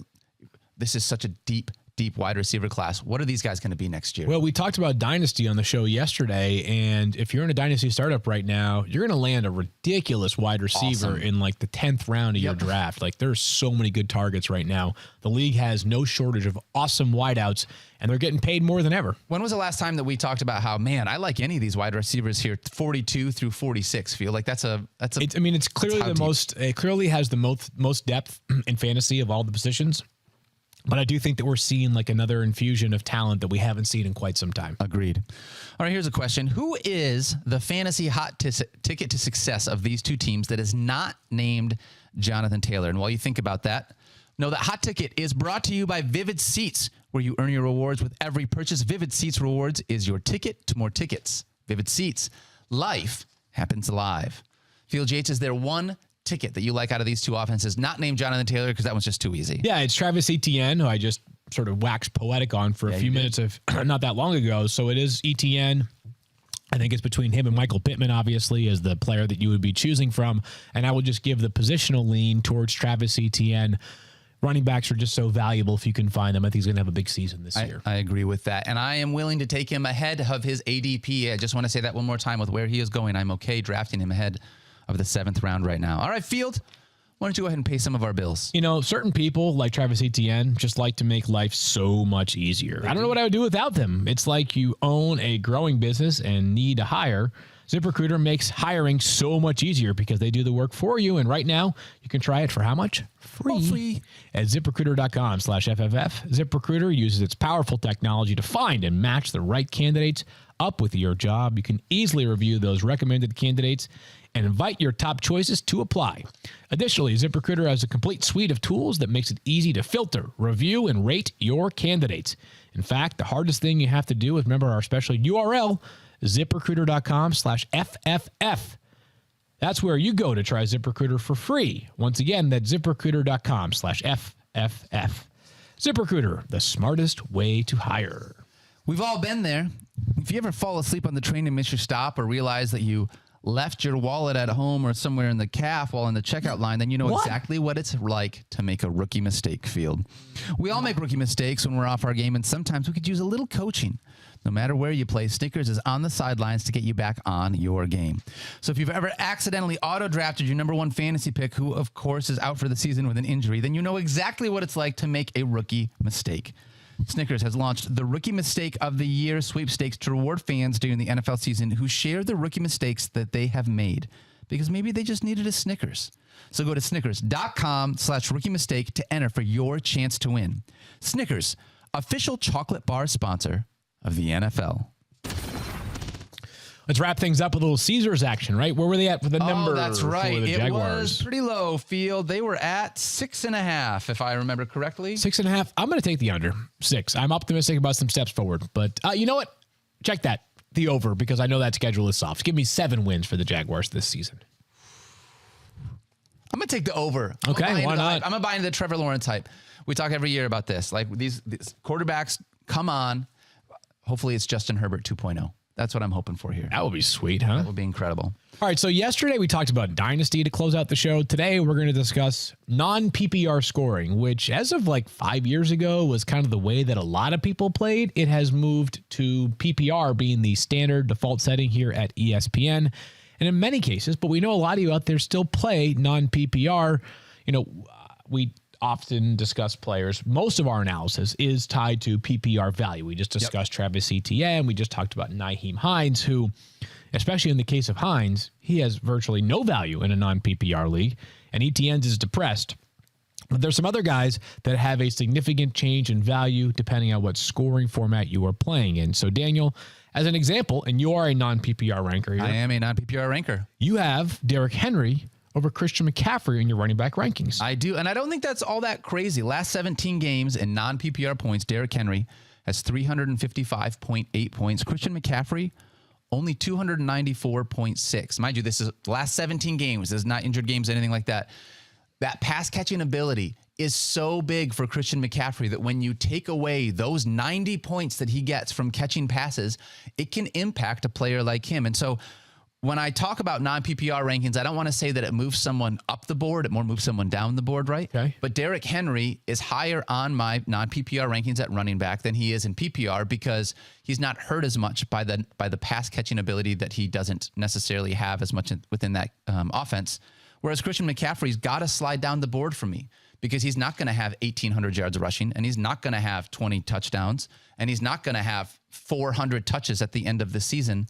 this is such a deep wide receiver class. What are these guys going to be next year? Well, we talked about Dynasty on the show yesterday, and if you're in a Dynasty startup right now, you're going to land a ridiculous wide receiver in the 10th round of your draft. There's so many good targets right now. The league has no shortage of awesome wideouts, and they're getting paid more than ever. When was the last time that we talked about how, man, I like any of these wide receivers here, 42 through 46? Feel like it's clearly it clearly has the most depth in fantasy of all the positions. But I do think that we're seeing another infusion of talent that we haven't seen in quite some time. Agreed. All right, here's a question. Who is the fantasy hot ticket to success of these two teams that is not named Jonathan Taylor? And while you think about that, know that Hot Ticket is brought to you by Vivid Seats, where you earn your rewards with every purchase. Vivid Seats Rewards is your ticket to more tickets. Vivid Seats. Life happens live. Field Yates, is there one ticket that you like out of these two offenses, not named Jonathan Taylor, because that one's just too easy? Yeah, it's Travis Etienne, who I just sort of waxed poetic on for a few minutes of not that long ago. So it is Etienne. I think it's between him and Michael Pittman, obviously, as the player that you would be choosing from. And I will just give the positional lean towards Travis Etienne. Running backs are just so valuable if you can find them. I think he's going to have a big season this year. I agree with that. And I am willing to take him ahead of his ADP. I just want to say that one more time with where he is going. I'm okay drafting him ahead of the 7th round right now. All right, Field, why don't you go ahead and pay some of our bills? Certain people like Travis Etienne just like to make life so much easier. I don't know what I would do without them. It's like you own a growing business and need to hire. ZipRecruiter makes hiring so much easier because they do the work for you. And right now, you can try it for how much? Free. At ZipRecruiter.com/FFF. ZipRecruiter uses its powerful technology to find and match the right candidates up with your job. You can easily review those recommended candidates and invite your top choices to apply. Additionally, ZipRecruiter has a complete suite of tools that makes it easy to filter, review, and rate your candidates. In fact, the hardest thing you have to do is remember our special URL, ZipRecruiter.com/FFF. That's where you go to try ZipRecruiter for free. Once again, that's ZipRecruiter.com/FFF. ZipRecruiter, the smartest way to hire. We've all been there. If you ever fall asleep on the train and miss your stop, or realize that you left your wallet at home or somewhere in the caf while in the checkout line, then you know exactly what it's like to make a rookie mistake, Field. We all make rookie mistakes when we're off our game, and sometimes we could use a little coaching. No matter where you play, Snickers is on the sidelines to get you back on your game. So if you've ever accidentally auto-drafted your number one fantasy pick, who of course is out for the season with an injury, then you know exactly what it's like to make a rookie mistake. Snickers has launched the Rookie Mistake of the Year sweepstakes to reward fans during the NFL season who share the rookie mistakes that they have made, because maybe they just needed a Snickers. So go to Snickers.com/rookie mistake to enter for your chance to win. Snickers, official chocolate bar sponsor of the NFL. Let's wrap things up with a little Caesars action, right? Where were they at with the number? Oh, that's right. For the Jaguars? It was pretty low, Field. They were at 6.5, if I remember correctly. 6.5. I'm going to take the under 6. I'm optimistic about some steps forward, but you know what? Check that, the over, because I know that schedule is soft. Give me 7 wins for the Jaguars this season. I'm going to take the over. Okay, why not? I'm going to buy into the Trevor Lawrence hype. We talk every year about this. Like these quarterbacks come on. Hopefully it's Justin Herbert 2.0. That's what I'm hoping for here. That would be sweet, huh? That would be incredible. All right, so yesterday we talked about Dynasty to close out the show. Today we're going to discuss non-PPR scoring, which as of 5 years ago was kind of the way that a lot of people played. It has moved to PPR being the standard default setting here at ESPN. And in many cases, but we know a lot of you out there still play non-PPR. often discussed players, most of our analysis is tied to PPR value. We just discussed Travis Etienne. We just talked about Nyheim Hines, who, especially in the case of Hines, he has virtually no value in a non-PPR league, and Etienne's is depressed. But there's some other guys that have a significant change in value depending on what scoring format you are playing in. So, Daniel, as an example, and you are a non-PPR ranker here. I am a non-PPR ranker. You have Derrick Henry over Christian McCaffrey in your running back rankings. I do, and I don't think that's all that crazy. Last 17 games in non-PPR points, Derrick Henry has 355.8 points. Christian McCaffrey, only 294.6. Mind you, this is the last 17 games. This is not injured games, anything like that. That pass catching ability is so big for Christian McCaffrey that when you take away those 90 points that he gets from catching passes, it can impact a player like him. And so when I talk about non-PPR rankings, I don't want to say that it moves someone up the board. It more moves someone down the board, right? Okay. But Derrick Henry is higher on my non-PPR rankings at running back than he is in PPR because he's not hurt as much by the pass catching ability that he doesn't necessarily have as much within that offense. Whereas Christian McCaffrey's got to slide down the board for me because he's not going to have 1,800 yards rushing, and he's not going to have 20 touchdowns, and he's not going to have 400 touches at the end of the season.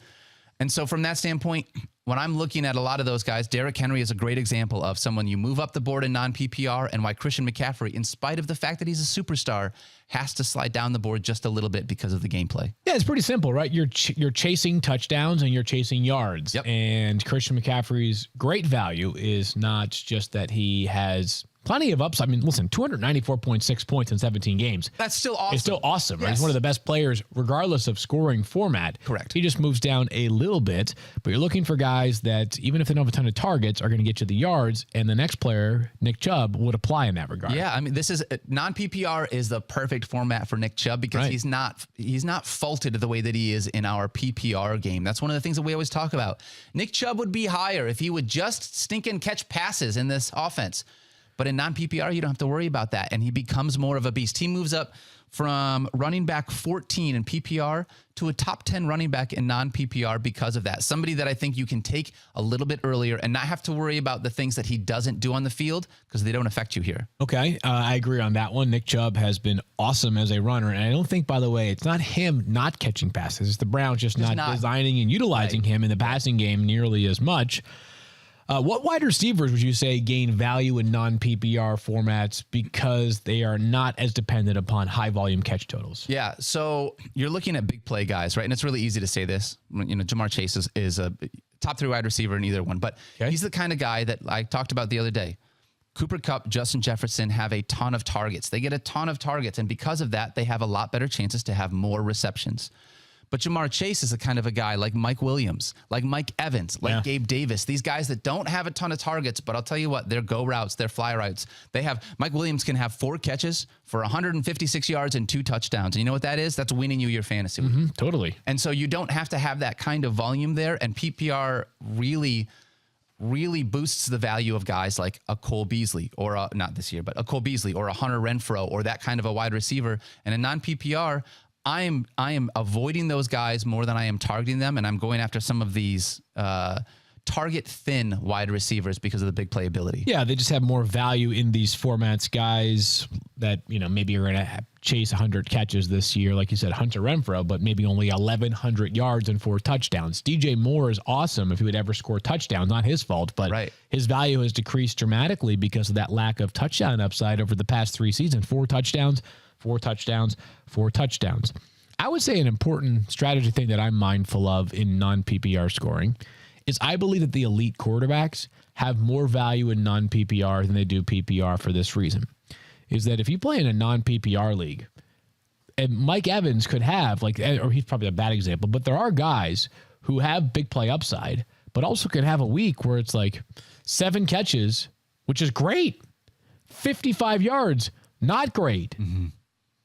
And so from that standpoint, when I'm looking at a lot of those guys, Derrick Henry is a great example of someone you move up the board in non-PPR, and why Christian McCaffrey, in spite of the fact that he's a superstar, has to slide down the board just a little bit because of the gameplay. Yeah, it's pretty simple, right? You're chasing touchdowns and you're chasing yards. Yep. And Christian McCaffrey's great value is not just that he has plenty of upside. I mean, listen, 294.6 points in 17 games. That's still awesome. It's still awesome, right? Yes. He's one of the best players, regardless of scoring format. Correct. He just moves down a little bit, but you're looking for guys that, even if they don't have a ton of targets, are going to get you the yards, and the next player, Nick Chubb, would apply in that regard. Yeah, I mean, this is non-PPR is the perfect format for Nick Chubb because Right. he's not faulted the way that he is in our PPR game. That's one of the things that we always talk about. Nick Chubb would be higher if he would just stinking catch passes in this offense. But in non-PPR, you don't have to worry about that, and he becomes more of a beast. He moves up from running back 14 in PPR to a top 10 running back in non-PPR because of that. Somebody that I think you can take a little bit earlier and not have to worry about the things that he doesn't do on the field because they don't affect you here. Okay, I agree on that one. Nick Chubb has been awesome as a runner, and I don't think, by the way, it's not him not catching passes. It's the Browns just not designing and utilizing him in the passing game nearly as much. What wide receivers would you say gain value in non-PPR formats because they are not as dependent upon high-volume catch totals? Yeah, so you're looking at big play guys, right? And it's really easy to say this. You know, Jamar Chase is a top 3 wide receiver in either one, but he's the kind of guy that I talked about the other day. Cooper Kupp, Justin Jefferson have a ton of targets. They get a ton of targets, and because of that, they have a lot better chances to have more receptions. But Jamar Chase is the kind of a guy like Mike Williams, like Mike Evans, like Gabe Davis. These guys that don't have a ton of targets, but I'll tell you what, they're go routes, they're fly routes. Mike Williams can have 4 catches for 156 yards and 2 touchdowns. And you know what that is? That's winning you your fantasy league. Totally. And so you don't have to have that kind of volume there. And PPR really boosts the value of guys like a Cole Beasley or not this year, but a Cole Beasley or a Hunter Renfrow or that kind of a wide receiver. And in non-PPR, I am avoiding those guys more than I am targeting them, and I'm going after some of these target thin wide receivers because of the big playability. Yeah, they just have more value in these formats. Guys that maybe are going to chase 100 catches this year, like you said, Hunter Renfrow, but maybe only 1,100 yards and 4 touchdowns. DJ Moore is awesome if he would ever score touchdowns. Not his fault, but his value has decreased dramatically because of that lack of touchdown upside over the past 3 seasons. 4 touchdowns. 4 touchdowns, 4 touchdowns. I would say an important strategy thing that I'm mindful of in non-PPR scoring is I believe that the elite quarterbacks have more value in non-PPR than they do PPR for this reason. Is that if you play in a non-PPR league, and Mike Evans could have, or he's probably a bad example, but there are guys who have big play upside, but also can have a week where it's like 7 catches, which is great. 55 yards, not great.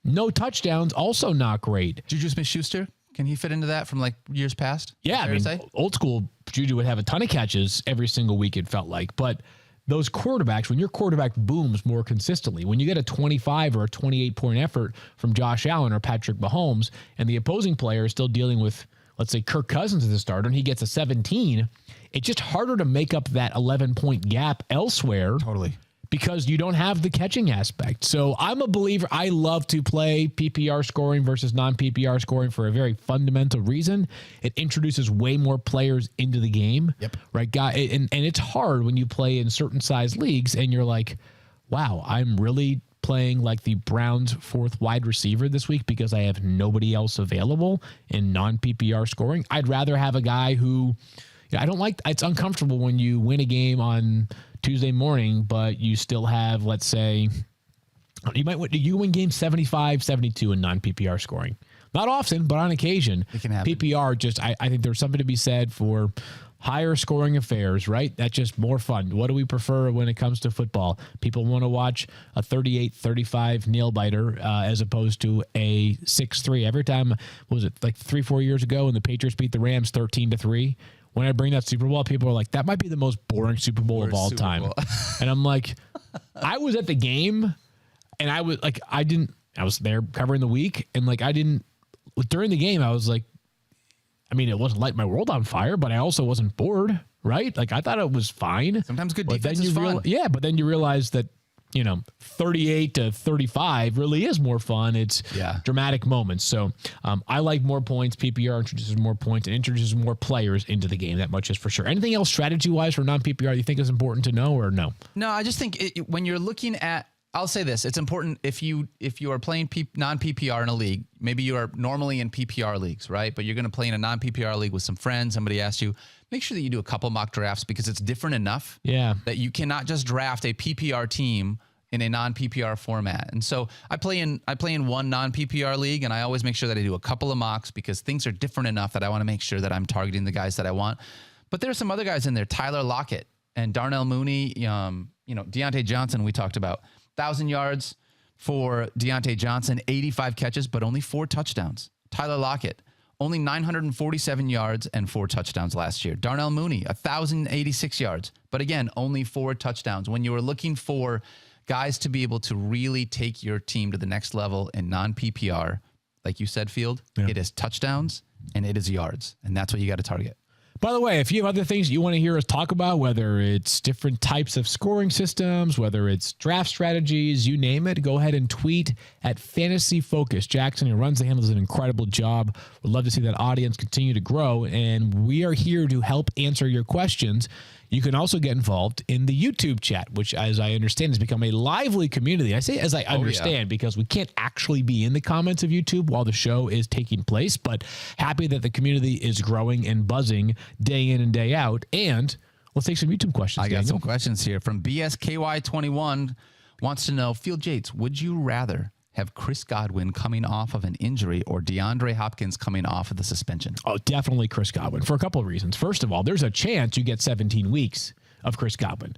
No touchdowns, also not great. Juju Smith-Schuster, can he fit into that from like years past? Yeah, I mean, old school Juju would have a ton of catches every single week, it felt like. But those quarterbacks, when your quarterback booms more consistently, when you get a 25 or a 28-point effort from Josh Allen or Patrick Mahomes, and the opposing player is still dealing with, let's say, Kirk Cousins as a starter, and he gets a 17, it's just harder to make up that 11-point gap elsewhere. Totally. because you don't have the catching aspect. So I'm a believer. I love to play PPR scoring versus non-PPR scoring for a very fundamental reason. It introduces way more players into the game. Yep. Right, guy. And it's hard when you play in certain size leagues and you're like, wow, I'm really playing like the Browns' fourth wide receiver this week because I have nobody else available in non-PPR scoring. I'd rather have a guy who, I don't like, it's uncomfortable when you win a game on Tuesday morning, but you still have, let's say, you win game 75-72 in non-PPR scoring. Not often, but on occasion. It can happen. PPR just, I think there's something to be said for higher scoring affairs, right? That's just more fun. What do we prefer when it comes to football? People want to watch a 38-35 nail biter as opposed to a 6-3. Every time, what was it, like 3-4 years ago when the Patriots beat the Rams 13-3? When I bring that Super Bowl, people are like, that might be the most boring Super Bowl of all time. And I'm like, I was at the game and I was there covering the week. And like, during the game, I was like, I mean, it wasn't light my world on fire, but I also wasn't bored, right? Like, I thought it was fine. Sometimes good defense is fun. But then you realize that, 38-35 really is more fun. It's dramatic moments. So I like more points. PPR introduces more points and introduces more players into the game. That much is for sure. Anything else strategy-wise for non-PPR you think is important to know or no? No, I just think when you're looking at, I'll say this, it's important if you are playing non-PPR in a league, maybe you are normally in PPR leagues, right? But you're going to play in a non-PPR league with some friends. Somebody asks you, make sure that you do a couple mock drafts because it's different enough that you cannot just draft a PPR team in a non-PPR format. And so I play in one non-PPR league, and I always make sure that I do a couple of mocks because things are different enough that I want to make sure that I'm targeting the guys that I want. But there are some other guys in there, Tyler Lockett and Darnell Mooney, Deontay Johnson we talked about. 1,000 yards for Deontay Johnson, 85 catches, but only 4 touchdowns. Tyler Lockett, only 947 yards and 4 touchdowns last year. Darnell Mooney, 1,086 yards, but again, only 4 touchdowns. When you were looking for guys to be able to really take your team to the next level in non-PPR, like you said, Field, it is touchdowns and it is yards, and that's what you got to target. By the way, if you have other things you want to hear us talk about, whether it's different types of scoring systems, whether it's draft strategies, you name it, go ahead and tweet at Fantasy Focus. Jackson, who runs the handle, does an incredible job. We'd love to see that audience continue to grow, and we are here to help answer your questions. You can also get involved in the YouTube chat, which, as I understand, has become a lively community. I say as I understand because we can't actually be in the comments of YouTube while the show is taking place, but happy that the community is growing and buzzing day in and day out. And let's take some YouTube questions. I got some questions here from BSKY21 wants to know, Field Yates, would you rather have Chris Godwin coming off of an injury or DeAndre Hopkins coming off of the suspension? Oh, definitely Chris Godwin for a couple of reasons. First of all, there's a chance you get 17 weeks of Chris Godwin.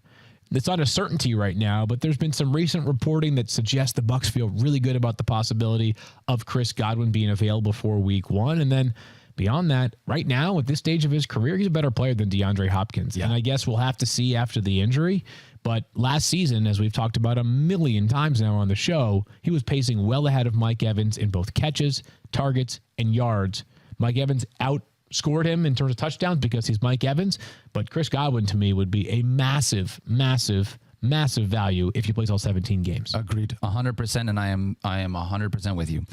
It's not a certainty right now, but there's been some recent reporting that suggests the Bucs feel really good about the possibility of Chris Godwin being available for week 1. And then beyond that, right now at this stage of his career, he's a better player than DeAndre Hopkins. And I guess we'll have to see after the injury. But last season, as we've talked about a million times now on the show, he was pacing well ahead of Mike Evans in both catches, targets, and yards. Mike Evans outscored him in terms of touchdowns because he's Mike Evans. But Chris Godwin, to me, would be a massive, massive, massive value if he plays all 17 games. Agreed. 100%, and I am 100% with you.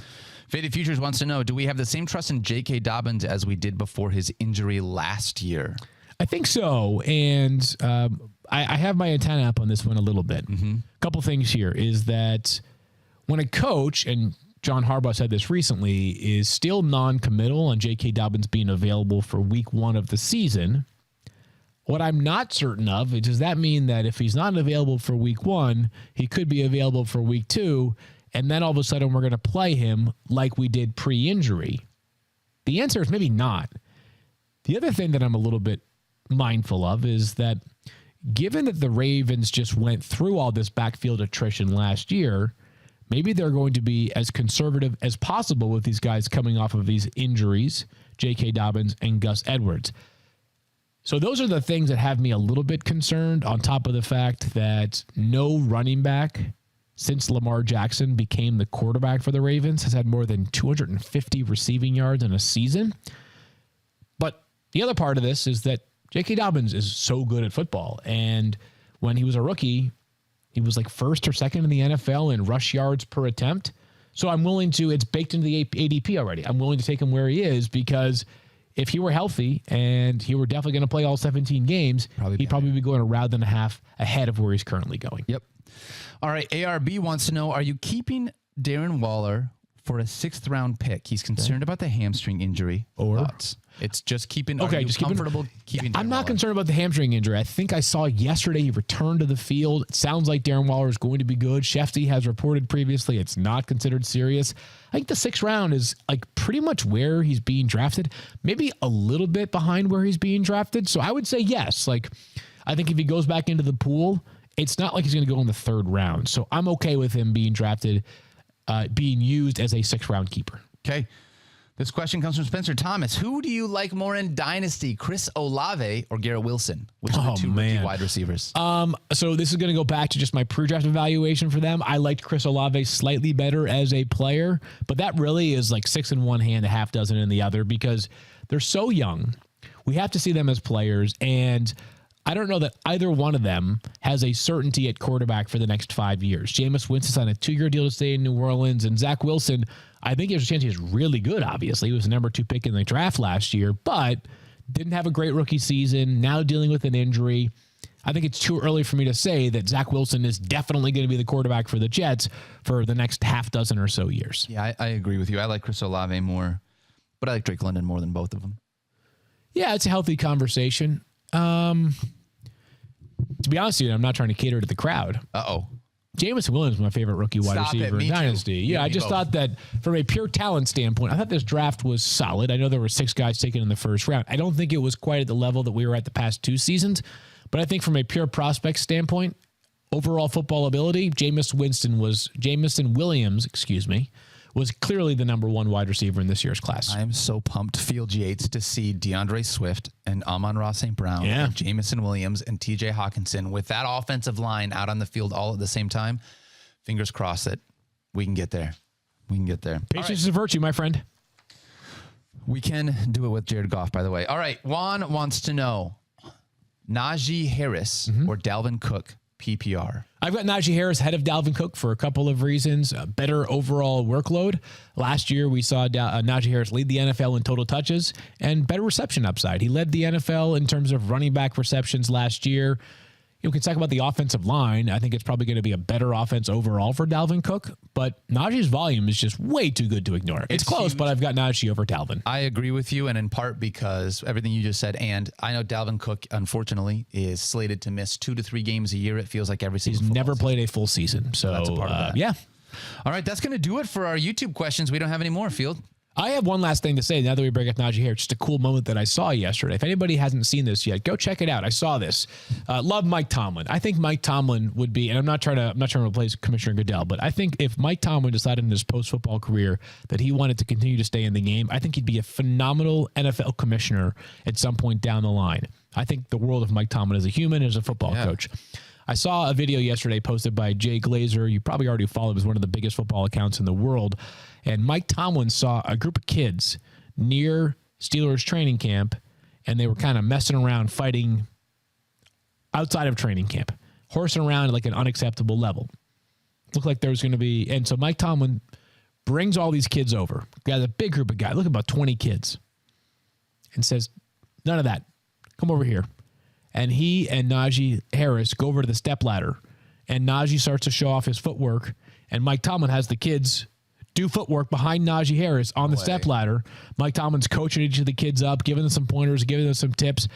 Faded Futures wants to know, do we have the same trust in J.K. Dobbins as we did before his injury last year? I think so, and I have my antenna up on this one a little bit. A couple things here is that when a coach, and John Harbaugh said this recently, is still non-committal on J.K. Dobbins being available for week 1 of the season, what I'm not certain of is, does that mean that if he's not available for week 1, he could be available for week 2, and then all of a sudden we're going to play him like we did pre-injury? The answer is maybe not. The other thing that I'm a little bit mindful of is that given that the Ravens just went through all this backfield attrition last year, maybe they're going to be as conservative as possible with these guys coming off of these injuries, J.K. Dobbins and Gus Edwards. So those are the things that have me a little bit concerned, on top of the fact that no running back since Lamar Jackson became the quarterback for the Ravens has had more than 250 receiving yards in a season. But the other part of this is that J.K. Dobbins is so good at football. And when he was a rookie, He was like first or second in the NFL in rush yards per attempt. So I'm willing to, it's baked into the ADP already. I'm willing to take him where he is because if he were healthy and he were definitely going to play all 17 games, he'd probably be going a round and a half ahead of where he's currently going. Yep. All right. ARB wants to know, are you keeping Darren Waller for a 6th round pick? He's concerned about the hamstring injury. Or thoughts? It's just keeping. Okay, are you just comfortable keeping. I'm Darren not Waller? concerned about the hamstring injury. I think I saw yesterday he returned to the field. It sounds like Darren Waller is going to be good. Shefty has reported previously it's not considered serious. I think the 6th round is like pretty much where he's being drafted, maybe a little bit behind where he's being drafted. So I would say yes. Like I think if he goes back into the pool, it's not like he's going to go in the 3rd round. So I'm okay with him being drafted, being used as a 6th round keeper. Okay. This question comes from Spencer Thomas. Who do you like more in Dynasty, Chris Olave or Garrett Wilson? Which are the two rookie wide receivers? So this is going to go back to just my pre-draft evaluation for them. I liked Chris Olave slightly better as a player, but that really is like 6 in one hand, a half dozen in the other because they're so young. We have to see them as players, and I don't know that either one of them has a certainty at quarterback for the next 5 years. Jameis Winston's on a 2-year deal to stay in New Orleans, and Zach Wilson, I think there's a chance he's really good, obviously. He was the number 2 pick in the draft last year, but didn't have a great rookie season, now dealing with an injury. I think it's too early for me to say that Zach Wilson is definitely going to be the quarterback for the Jets for the next half dozen or so years. Yeah, I agree with you. I like Chris Olave more, but I like Drake London more than both of them. Yeah, it's a healthy conversation. To be honest with you, I'm not trying to cater to the crowd. Uh-oh. Jameson Williams is my favorite rookie wide receiver in Dynasty. Yeah, I just thought that from a pure talent standpoint, I thought this draft was solid. I know there were 6 guys taken in the 1st round. I don't think it was quite at the level that we were at the past 2 seasons, but I think from a pure prospect standpoint, overall football ability, Jameson Williams, was clearly the number 1 wide receiver in this year's class. I am so pumped, Field Yates, to see DeAndre Swift and Amon-Ra St. Brown and Jameson Williams and TJ Hawkinson with that offensive line out on the field all at the same time. Fingers crossed that we can get there. Patience is a virtue, my friend. We can do it with Jared Goff, by the way. All right. Juan wants to know Najee Harris or Dalvin Cook PPR. I've got Najee Harris ahead of Dalvin Cook for a couple of reasons. Better overall workload. Last year, we saw Najee Harris lead the NFL in total touches and better reception upside. He led the NFL in terms of running back receptions last year. You can talk about the offensive line. I think it's probably going to be a better offense overall for Dalvin Cook, but Najee's volume is just way too good to ignore. It's close, huge. But I've got Najee over Dalvin. I agree with you, and in part because everything you just said, and I know Dalvin Cook, unfortunately, is slated to miss 2 to 3 games a year. It feels like every season. He's never played a full season, so that's a part of that. Yeah. All right, that's going to do it for our YouTube questions. We don't have any more, Field. I have one last thing to say now that we bring up Najee Harris. Just a cool moment that I saw yesterday. If anybody hasn't seen this yet, go check it out. I saw this. Love Mike Tomlin. I think Mike Tomlin would be, and I'm not trying to replace Commissioner Goodell, but I think if Mike Tomlin decided in his post-football career that he wanted to continue to stay in the game, I think he'd be a phenomenal NFL commissioner at some point down the line. I think the world of Mike Tomlin as a human, as a football coach. I saw a video yesterday posted by Jay Glazer. You probably already follow him as one of the biggest football accounts in the world. And Mike Tomlin saw a group of kids near Steelers training camp, and they were kind of messing around, fighting outside of training camp, horsing around at like an unacceptable level. Looked like there was going to be, and so Mike Tomlin brings all these kids over. Got a big group of guys, look about 20 kids, and says, none of that. Come over here. And he and Najee Harris go over to the stepladder, and Najee starts to show off his footwork, and Mike Tomlin has the kids do footwork behind Najee Harris on the stepladder. Mike Tomlin's coaching each of the kids up, giving them some pointers, giving them some tips.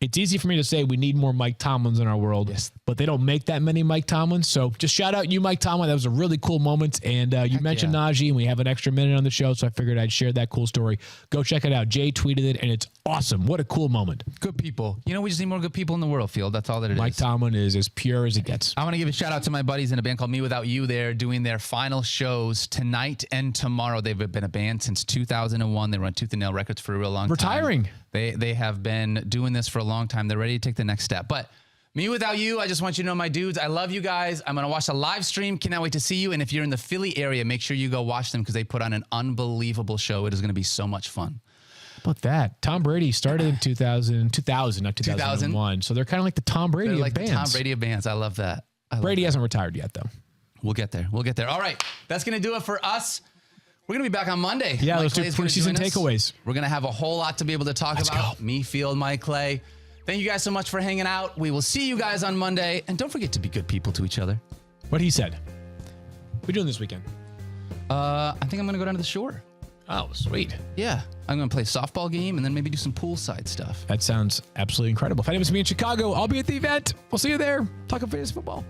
It's easy for me to say we need more Mike Tomlins in our world, but they don't make that many Mike Tomlins. So just shout out you, Mike Tomlin. That was a really cool moment. And you mentioned Najee, and we have an extra minute on the show, so I figured I'd share that cool story. Go check it out. Jay tweeted it, and it's awesome. What a cool moment. Good people. You know, we just need more good people in the world, Field. That's all that it is. Mike Tomlin is as pure as it gets. I want to give a shout out to my buddies in a band called Me Without You. They're doing their final shows tonight and tomorrow. They've been a band since 2001. They run Tooth and Nail Records for a real long time. Retiring. They have been doing this for a long time. They're ready to take the next step. But Me Without You, I just want you to know, my dudes, I love you guys. I'm going to watch the live stream. Cannot wait to see you. And if you're in the Philly area, make sure you go watch them because they put on an unbelievable show. It is going to be so much fun. about that? Tom Brady started in 2000, not 2001. 2000. So they're kind of like the Tom Brady They're of like bands. the Tom Brady of bands. I love that. Brady hasn't retired yet, though. We'll get there. We'll get there. All right. That's going to do it for us. We're going to be back on Monday. Yeah, Mike let's do Clay's gonna preseason join us. takeaways. We're going to have a whole lot to be able to talk about. go. Me, Field, Mike Clay. Thank you guys so much for hanging out. We will see you guys on Monday. And don't forget to be good people to each other. What he said. What are you doing this weekend? I think I'm going to go down to the shore. Oh, sweet. Yeah. I'm going to play a softball game and then maybe do some poolside stuff. That sounds absolutely incredible. If anyone's to be in Chicago, I'll be at the event. We'll see you there. Talk about fantasy football.